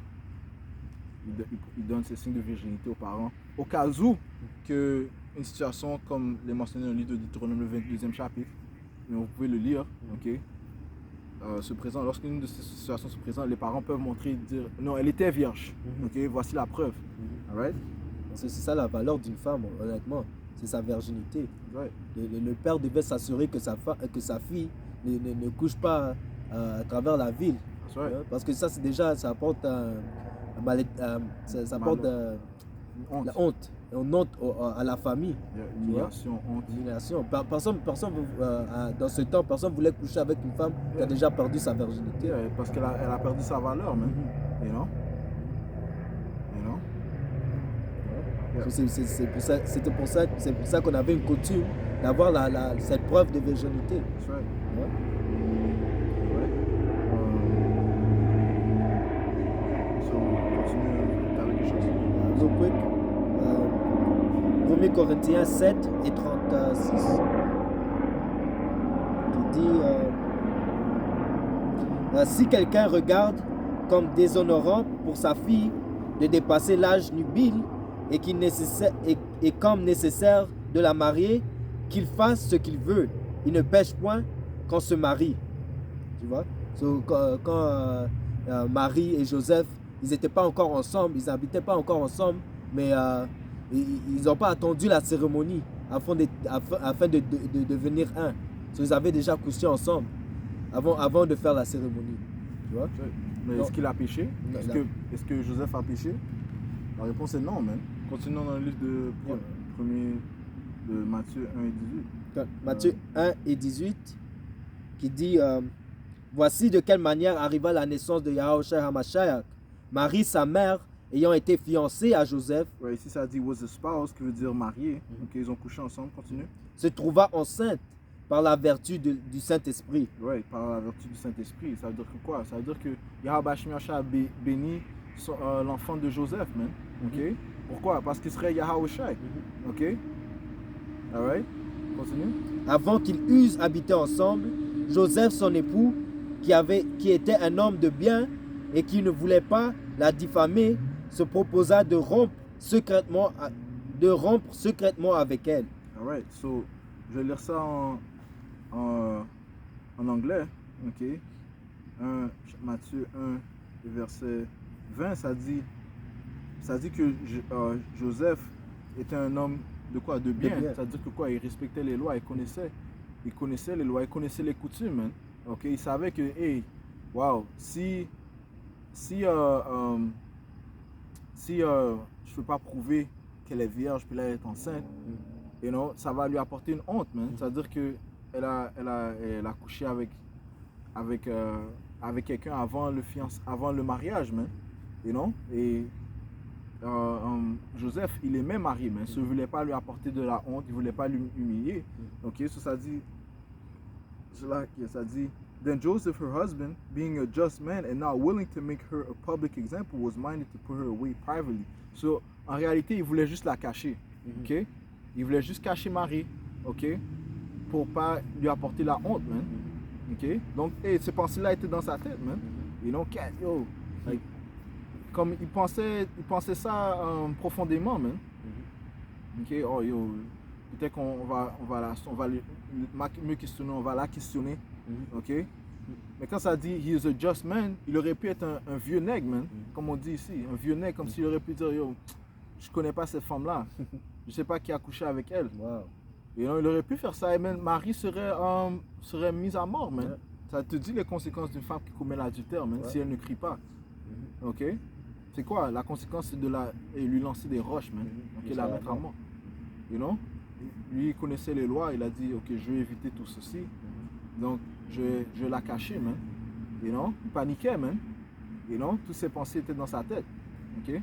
Il donne ces signes de virginité aux parents. Au cas où que une situation comme les mentionné dans le livre de Deutéronome, le 22e chapitre, mais vous pouvez le lire, okay? Se présente, lorsqu'une de ces situations se présente, les parents peuvent montrer, dire non, elle était vierge. Okay? Voici la preuve. Alright? C'est ça la valeur d'une femme, honnêtement. C'est sa virginité. Right. Le père devait s'assurer que sa fille ne couche pas à travers la ville. Right. Parce que ça, c'est déjà, ça apporte, ça apporte honte. la honte. Une honte à la famille. Humiliation, honte. Humiliation. Personne, dans ce temps, personne ne voulait coucher avec une femme qui a déjà perdu sa virginité. Parce qu'elle a perdu sa valeur, même. You know? C'est pour ça qu'on avait une coutume d'avoir cette preuve de virginité. That's right. So, continue avec quelque chose. Real quick. 1 Corinthiens 7 et 36. Qui dit si quelqu'un regarde comme déshonorant pour sa fille de dépasser l'âge nubile et comme nécessaire de la marier, qu'il fasse ce qu'il veut. Il ne pêche point qu'on se marie. Tu vois? So, quand Marie et Joseph, ils n'étaient pas encore ensemble, ils n'habitaient pas encore ensemble, mais ils n'ont pas attendu la cérémonie afin de devenir un. So, ils avaient déjà couché ensemble avant de faire la cérémonie. Tu vois? Mais est-ce qu'il a péché? Est-ce que Joseph a péché? La réponse est non, man. Continuons dans le livre de Matthieu 1 et 18. Matthieu 1 et 18 qui dit voici de quelle manière arriva la naissance de Yahushua HaMashiach. Marie, sa mère, ayant été fiancée à Joseph, ouais, ici ça dit was a spouse, qui veut dire marié. Donc ils ont couché ensemble, continue. Se trouva enceinte par la vertu du Saint-Esprit. Oui, par la vertu du Saint-Esprit. Ça veut dire que quoi? Ça veut dire que Yahushua HaMashiach a béni l'enfant de Joseph, man. Ok? Pourquoi? Parce qu'il serait Yahushua. Ok? Alright? Continue. Avant qu'ils eussent habité ensemble, Joseph, son époux, qui était un homme de bien et qui ne voulait pas la diffamer, se proposa de rompre secrètement avec elle. Alright, so je vais lire ça en anglais. Ok? Matthieu 1, verset 20, ça dit que Joseph était un homme de quoi? De bien. C'est-à-dire que quoi? Il respectait les lois, il connaissait les lois, il connaissait les coutumes. Hein? Ok? Il savait que, hey, wow, si je peux pas prouver qu'elle est vierge puis là elle est enceinte, you know, ça va lui apporter une honte, man. C'est-à-dire que elle a couché avec quelqu'un avant le mariage, man. You know? Et Joseph, il aimait Marie, mais il ne voulait pas lui apporter de la honte, il ne voulait pas l'humilier. Ok, ça dit, then Joseph, her husband, being a just man and not willing to make her a public example, was minded to put her away privately. So, en réalité, il voulait juste la cacher. Ok, il voulait juste cacher Marie, ok, pour pas lui apporter la honte, man. Ok, donc, ces pensées-là étaient dans sa tête, man. You know, yo, like, comme il pensait ça profondément, man. Ok, oh yo, peut-être on va mieux questionner, on va la questionner. Ok? Mais quand ça dit he is a just man, il aurait pu être un vieux nègre, man. Comme on dit ici, un vieux nègre, comme s'il aurait pu dire yo, je connais pas cette femme-là. Je sais pas qui a couché avec elle. Wow. Et non, il aurait pu faire ça et même Marie serait mise à mort, man. Ouais. Ça te dit les conséquences d'une femme qui commet l'adultère, man, Ouais. si elle ne crie pas. Ok? C'est quoi? La conséquence, c'est de lui lancer des roches, man. Ok, la mettre à mort. You know? Lui, il connaissait les lois, il a dit, ok, je vais éviter tout ceci. Donc, je vais la cacher, man. You know? Il paniquait, man. You know? Toutes ses pensées étaient dans sa tête. Ok?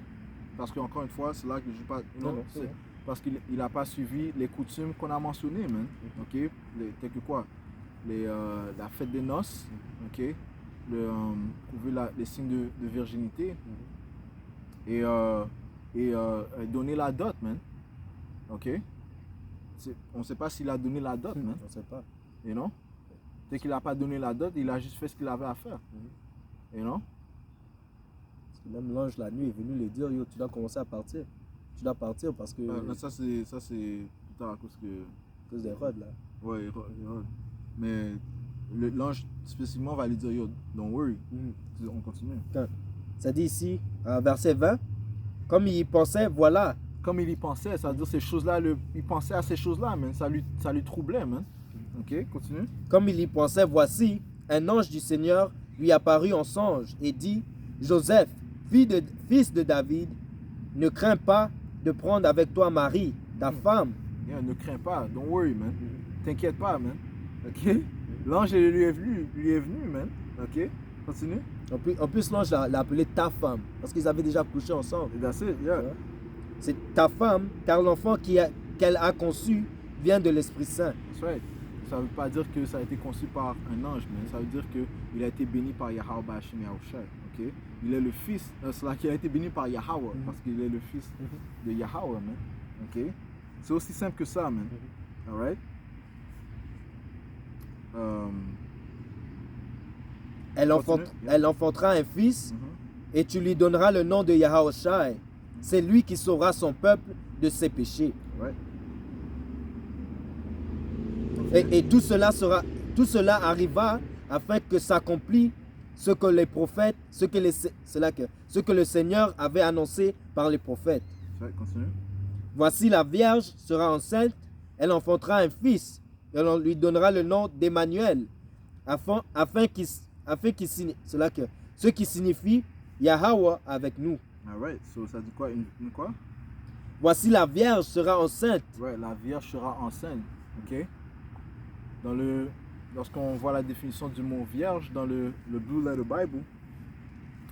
Parce qu'encore une fois, c'est là que je pas. You know, Non, c'est vrai. parce qu'il n'a pas suivi les coutumes qu'on a mentionnées, man. Ok? Telles que quoi? La fête des noces. Ok? Prouver les signes de virginité. Et donner la dot, man. Ok? On ne sait pas s'il a donné la dot, man. On sait pas. You know? Dès qu'il n'a pas donné la dot, il a juste fait ce qu'il avait à faire. You know? Parce que même l'ange la nuit est venu lui dire, yo, tu dois commencer à partir. Tu dois partir parce que. Ça c'est plus tard à cause que. À cause des Hérodes, là. Ouais, Hérode. Mais l'ange spécifiquement va lui dire, yo, don't worry. On continue. Ça dit ici, verset 20, comme il y pensait, voilà. Comme il y pensait, ça veut dire ces choses-là, il pensait à ces choses-là, man. Ça lui troublait, man. Ok, continue. Comme il y pensait, voici, un ange du Seigneur lui apparut en songe et dit, Joseph, fils de David, ne crains pas de prendre avec toi Marie, ta femme. Yeah, ne crains pas, don't worry, man. T'inquiète pas, man. Ok? L'ange lui est venu, man. Ok? Continue. En plus, l'ange l'a appelé ta femme, parce qu'ils avaient déjà couché ensemble. That's it, yeah. C'est ta femme, car l'enfant qu'elle a conçu vient de l'Esprit Saint. That's right. Ça ne veut pas dire que ça a été conçu par un ange, mais ça veut dire qu'il a été béni par Yahweh Bashim Yahushai. Okay? Il est le fils, c'est là qu'il a été béni par Yahweh, parce qu'il est le fils de Yahweh, man. Okay? C'est aussi simple que ça, man. Alright? Elle enfantera un fils et tu lui donneras le nom de Yahushai. C'est lui qui sauvera son peuple de ses péchés. Right. Et tout cela arriva afin que s'accomplisse ce que les prophètes, ce que le Seigneur avait annoncé par les prophètes. Right, continue. Voici la Vierge sera enceinte, elle enfantera un fils, et on lui donnera le nom d'Emmanuel, ce qui signifie Yahweh avec nous. Alright, so ça dit quoi? Une quoi? Voici la Vierge sera enceinte. Right, la Vierge sera enceinte. Ok? Lorsqu'on voit la définition du mot vierge dans le Blue Letter Bible,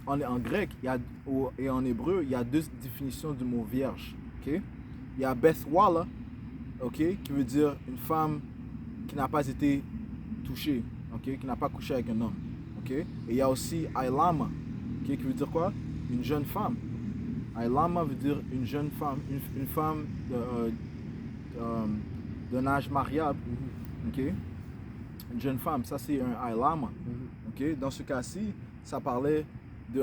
en grec et en hébreu, il y a deux définitions du mot vierge. Okay? Il y a Beth Walla, okay, qui veut dire une femme qui n'a pas été touchée, okay, qui n'a pas couché avec un homme. Okay? Et il y a aussi Ailama, okay, qui veut dire quoi? Une jeune femme. Ailama veut dire une jeune femme, une femme d'un âge mariable. Okay? Une jeune femme, ça c'est un Ailama. Okay? Dans ce cas-ci, ça parlait de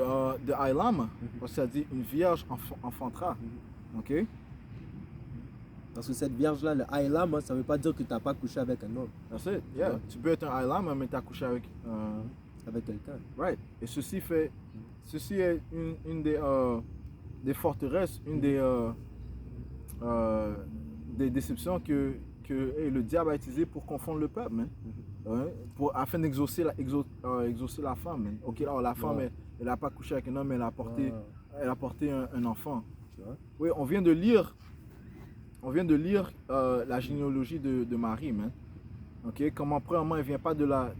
Ailama, parce que ça dit une vierge enfantera. Okay? Parce que cette vierge-là, le Ailama, ça ne veut pas dire que tu n'as pas couché avec un homme. That's it, yeah. Ouais. Tu peux être un Ailama, mais tu as couché avec quelqu'un. Right. Et ceci est une des forteresses, une des déceptions que le diable a utilisé pour confondre le peuple, man. Afin d'exaucer la femme, man. Ok, alors la femme, elle n'a pas couché avec un homme, elle a porté un enfant. Oui, on vient de lire la généalogie de Marie, man. Ok, comment premièrement elle vient pas de la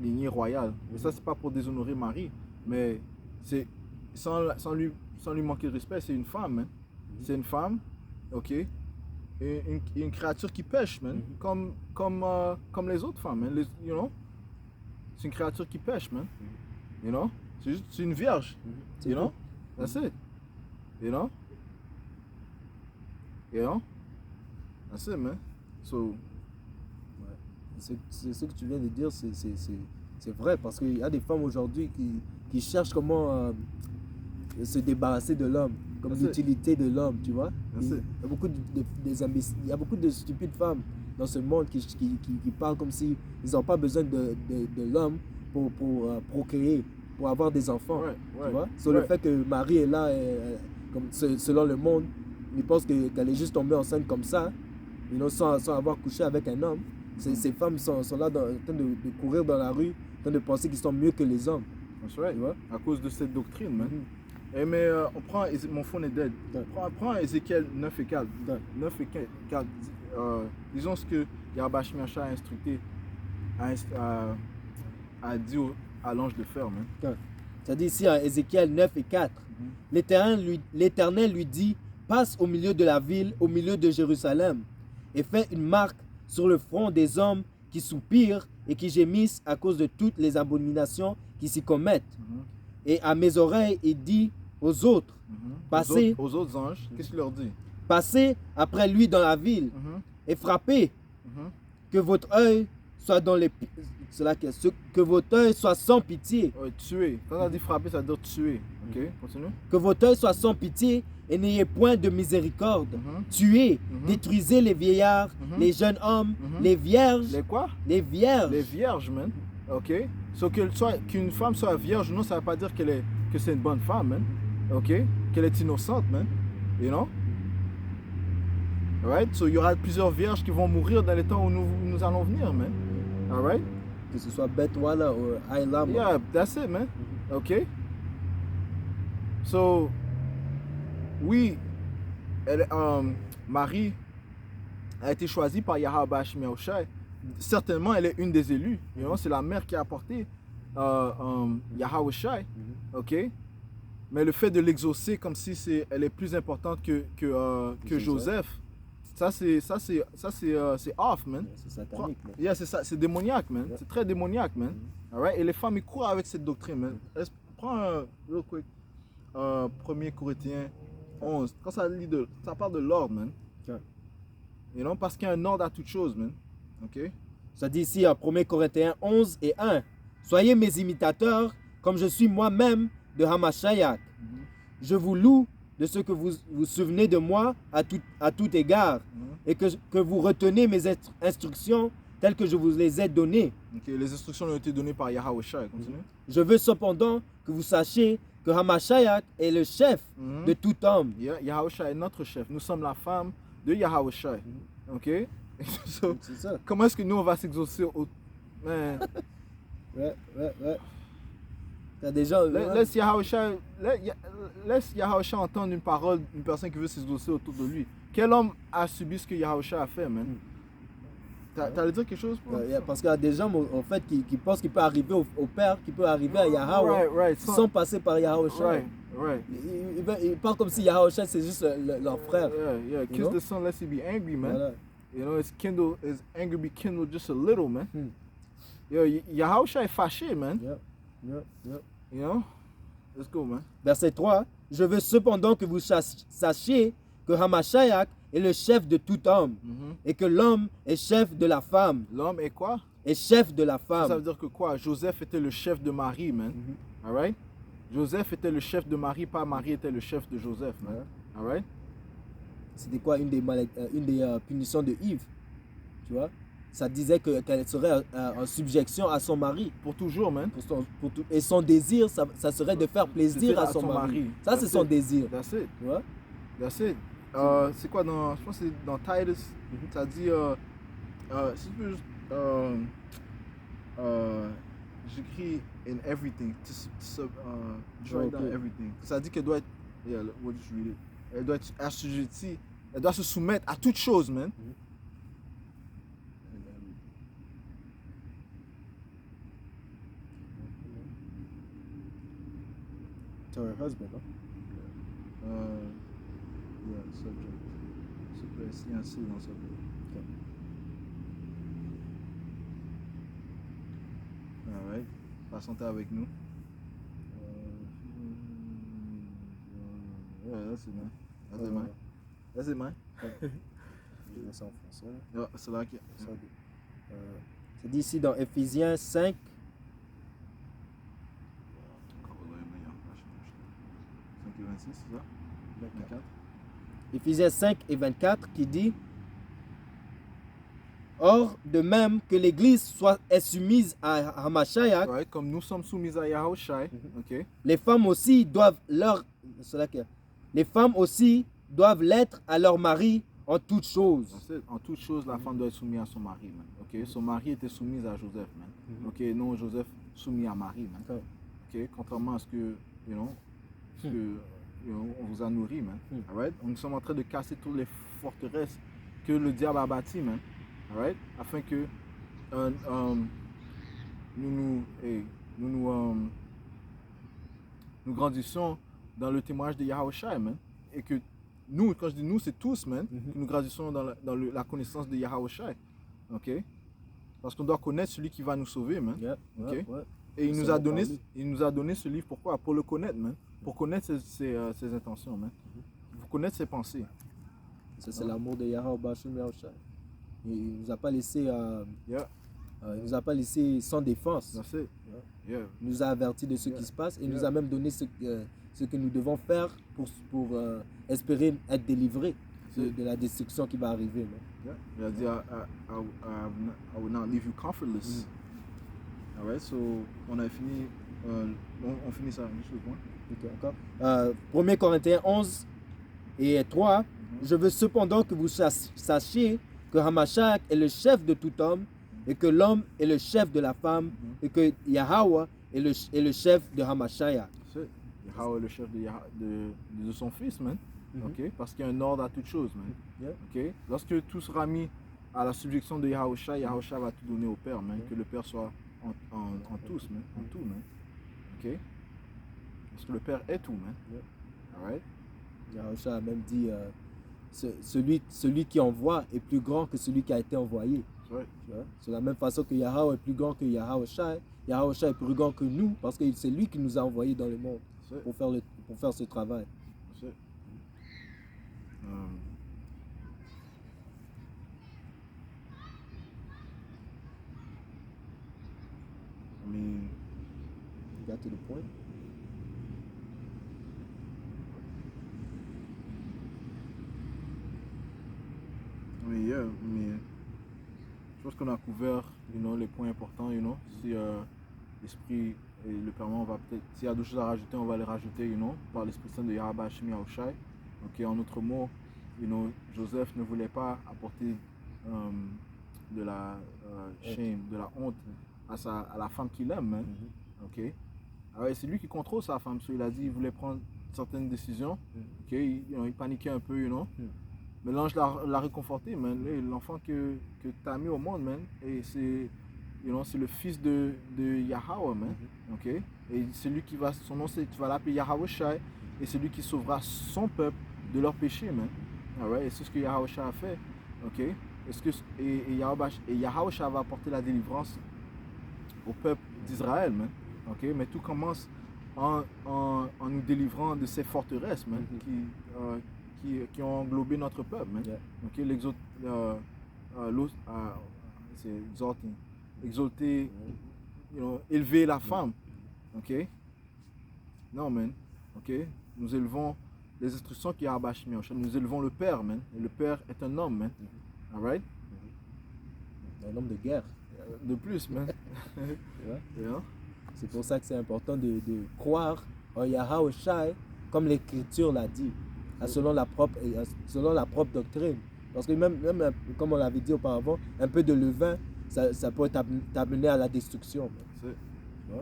lignée royale. Et ça c'est pas pour déshonorer Marie, mais c'est sans lui manquer de respect, c'est une femme, man. C'est une femme, ok. Une créature qui pêche, man. Comme les autres femmes, man. You know? C'est une créature qui pêche, man. You know? C'est une vierge. You know? That's it. You know? You know? That's it, man. So, c'est ce que tu viens de dire, c'est vrai, parce qu'il y a des femmes aujourd'hui qui cherchent comment se débarrasser de l'homme, comme That's it. l'utilité de l'homme, tu vois. That's Il it. y a beaucoup il y a beaucoup de stupides femmes dans ce monde qui parlent comme si ils n'ont pas besoin de l'homme pour procréer, pour avoir des enfants. Ouais, Tu ouais, vois? Sur le ouais. fait que Marie est là, comme, selon le monde, ils pensent qu'elle est juste tombée enceinte comme ça, sans avoir couché avec un homme. Ces femmes sont là en train de courir dans la rue, en train de penser qu'ils sont mieux que les hommes. That's right. Tu vois? À cause de cette doctrine, man. Mhm. Eh, mais on prend, mon phone est dead. Ouais. Prends Ézéchiel 9 et 4. Ouais. 9 et 4. Disons ce que Yahweh Shemiacha a instructé, a dit à l'ange de faire, man. Ouais. Ça dit ici en Ézéchiel 9 et 4. L'Éternel lui dit, passe au milieu de la ville, au milieu de Jérusalem, et fais une marque sur le front des hommes qui soupirent et qui gémissent à cause de toutes les abominations qui s'y commettent. Et à mes oreilles, il dit aux autres, passez, Aux autres anges, qu'est-ce qu'il leur dit? passez après lui dans la ville et frappez, que votre œil soit dans les que votre œil soit sans pitié, Ouais, tuer. Quand on dit frapper, ça veut dire tuer. Ok, continue. que votre œil soit sans pitié et n'ayez point de miséricorde. Tuez, détruisez les vieillards, les jeunes hommes, les vierges, Les quoi? les vierges. Les vierges, man. Ok? So qu'une femme soit vierge, non, ça veut pas dire que c'est une bonne femme, man. Ok? Qu'elle est innocente, man. You know? Alright? So il y aura plusieurs vierges qui vont mourir dans les temps où nous allons venir, man. Alright? Que ce soit Betwala ou Ayla. Yeah, that's it, man. Ok? So, oui, Marie a été choisie par Yahweh Shemiacha. Certainement, elle est une des élus. You know, c'est la mère qui a apporté Yahweh Shai. Ok? Mais le fait de l'exaucer comme si elle est plus importante que Joseph, ça c'est off, man. C'est satanique. Man. Yeah, c'est ça, c'est démoniaque, man. Yeah. C'est très démoniaque, man. Alright? Et les femmes, ils courent avec cette doctrine, man. Prends real quick, 1 Corinthiens 11. Quand ça parle de l'ordre, man. Yeah. You know, parce qu'il y a un ordre à toute chose, man. Ok? Ça dit ici en 1 Corinthiens 11 et 1. Soyez mes imitateurs, comme je suis moi-même de Hamashiach. Je vous loue de ce que vous vous souvenez de moi à tout égard, et que vous retenez mes instructions telles que je vous les ai données. Ok, les instructions ont été données par Yahweh Shai. Continue. Je veux cependant que vous sachiez que Hamashiach est le chef de tout homme. Yeah, Yahweh Shai est notre chef. Nous sommes la femme de Yahweh Shai. Ok? So, C'est ça. comment est-ce que nous on va s'exaucer Man. Ouais. T'as déjà... Laisse Yahweh Shai entendre une parole d'une personne qui veut s'exaucer autour de lui. Quel homme a subi ce que Yahweh Shai a fait, man? T'allais dire quelque chose? Parce qu'il y a des gens en fait qui pensent qu'il peut arriver au Père, qu'il peut arriver à Yahweh Right. sans passer par Yahweh Shai. Right. Ils parlent comme si Yahweh Shai c'est juste leur frère. Yeah. Kiss the son lest he be angry, man. Voilà. You know, his anger be kindled just a little, man. Yo, Yahweh Shai est fâché, man. Yeah. You know? Let's go, man. Verset 3. Je veux cependant que vous sachiez que Hamashiach est le chef de tout homme et que l'homme est chef de la femme. L'homme est quoi? Est chef de la femme. Ça veut dire que quoi? Joseph était le chef de Marie, man. Alright? Joseph était le chef de Marie, pas Marie était le chef de Joseph, man. Alright? C'était quoi une des punitions de Yves? Tu vois? Ça disait qu'elle serait en subjection à son mari. Pour toujours, man. Et son désir, ça serait de faire plaisir à son mari. Ça, c'est son désir. That's it. Tu vois? That's it. C'est quoi dans... Je pense que c'est dans Titus. Ça dit... si tu peux juste... j'écris in everything. Write down everything. Ça dit qu'elle doit être... Yeah, we'll just read it. Elle doit être assujettie. Elle doit se soumettre à toute chose, man. To her husband, no? Yeah, subject. C'est un C dans subject. Alright. Patientez avec nous. Yeah, that's it, man. That's it, man. Je vais ça en français. Yeah, c'est là qui... C'est dit ici dans Éphésiens 5. 5 et 26, c'est ça? 24. Éphésiens 5 et 24 qui dit: Or, de même que l'Église est soumise à Hamashiach, Ouais, comme nous sommes soumis à Yahushua, ok? les femmes aussi doivent l'être à leur mari en toutes choses. En toute chose, la femme doit être soumise à son mari, man. Ok? Son mari était soumis à Joseph, man. Ok? Non, Joseph soumis à Marie, man. Ok? Contrairement à ce que, on vous a nourri, man. Alright? Nous sommes en train de casser toutes les forteresses que le diable a bâties, man. Alright? Afin que nous grandissons dans le témoignage de Yahushua, man. Et que nous, quand je dis nous, c'est tous, man, que nous grandissons dans la connaissance de Yahushua. Ok? Parce qu'on doit connaître celui qui va nous sauver, man. Ok? Et il nous a donné ce livre, pourquoi? Pour le connaître, man. Pour connaître ses intentions, man. Pour connaître ses pensées. Ça, c'est l'amour de Yahushua. Il nous a pas laissé il nous a pas laissé sans défense. Il nous a averti de ce qui se passe et il nous a même donné ce que nous devons faire pour espérer être délivrés de la destruction qui va arriver. Il a dit, I will not leave you comfortless. Alright, so on a fini, on finit ça. Okay, encore. 1 Corinthiens 11 et 3. Je veux cependant que vous sachiez que Hamashiach est le chef de tout homme, et que l'homme est le chef de la femme, et que Yahweh est le chef de Hamashiach. Yahweh est le chef de son fils, man. Okay? Parce qu'il y a un ordre à toute chose, man. Okay? Lorsque tout sera mis à la subjection de Yahushua, Yahushua va tout donner au Père, man. Que le Père soit en tous, man. En tout, man. Okay? Parce que le Père est tout, man. Alright? Yahushua a même dit celui qui envoie est plus grand que celui qui a été envoyé. C'est la même façon que Yahweh est plus grand que Yahushua. Yahushua est plus grand que nous parce que c'est lui qui nous a envoyés dans le monde pour faire ce travail. Got to the point. Mais je pense qu'on a couvert, les points importants, si l'esprit et le Père va peut-être, s'il y a d'autres choses à rajouter, on va les rajouter, par l'Esprit Saint de Yahweh Hashem Yahushua. Ok, en autre mot, Joseph ne voulait pas apporter de la shame, de la honte à la femme qu'il aime, hein. Ok. Alors, c'est lui qui contrôle sa femme, il a dit qu'il voulait prendre certaines décisions. Ok, il paniquait un peu, Mais l'ange l'a réconforté, man. L'enfant que tu as mis au monde, man. Et c'est le fils de Yahweh, man. Ok? Et c'est lui qui va, son nom, tu vas l'appeler Yahweh Shai. Et c'est lui qui sauvera son peuple de leurs péchés, man. Alright? Et c'est ce que Yahweh Shai a fait. Ok? Et Yahweh Shai va apporter la délivrance au peuple d'Israël, man. Ok? Mais tout commence en nous délivrant de ces forteresses, man. Qui ont englobé notre peuple, man. Ok, c'est exalter, élever la femme, ok. Non, man, ok. Nous élevons les instructions qui a Abashmi, nous élevons le Père, man. Et le Père est un homme, man. Alright. Un homme de guerre. De plus, man. C'est pour ça que c'est important de croire en Yahweh Shai, comme l'Écriture l'a dit. Selon la propre doctrine. Parce que même comme on l'avait dit auparavant, un peu de levain, ça peut t'amener à la destruction. On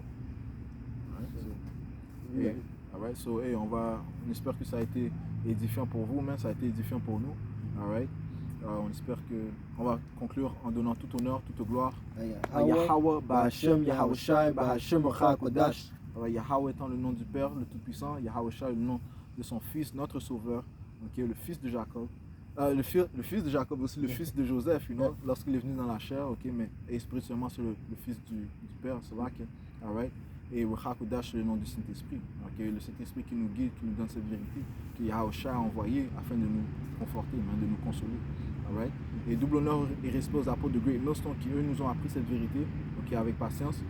espère que ça a été édifiant pour vous, mais ça a été édifiant pour nous. Alright. On espère qu'on va conclure en donnant tout honneur, toute gloire à Yahweh, Bahashem, Yahushai, Bahashem, Rakodash. Yahweh étant le nom du Père, le Tout-Puissant, Yahushai le nom de son fils, notre sauveur, okay, le fils de Jacob. Le fils de Jacob aussi, le fils de Joseph, lorsqu'il est venu dans la chair, okay, mais et spirituellement c'est le fils du Père, c'est vrai que, alright. Et Hakodash, c'est le nom du Saint-Esprit, okay, le Saint-Esprit qui nous guide, qui nous donne cette vérité, que Yahushua a envoyé afin de nous conforter, de nous consoler. Alright. Et double honneur et respect aux apôtres de Great Millstone qui eux nous ont appris cette vérité, okay, avec patience.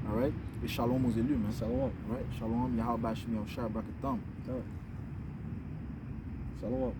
Alright. Et shalom aux élus, man. Shalom. Alright. Shalom, Yahweh Bashim Yahushua Brakatam. Shalom.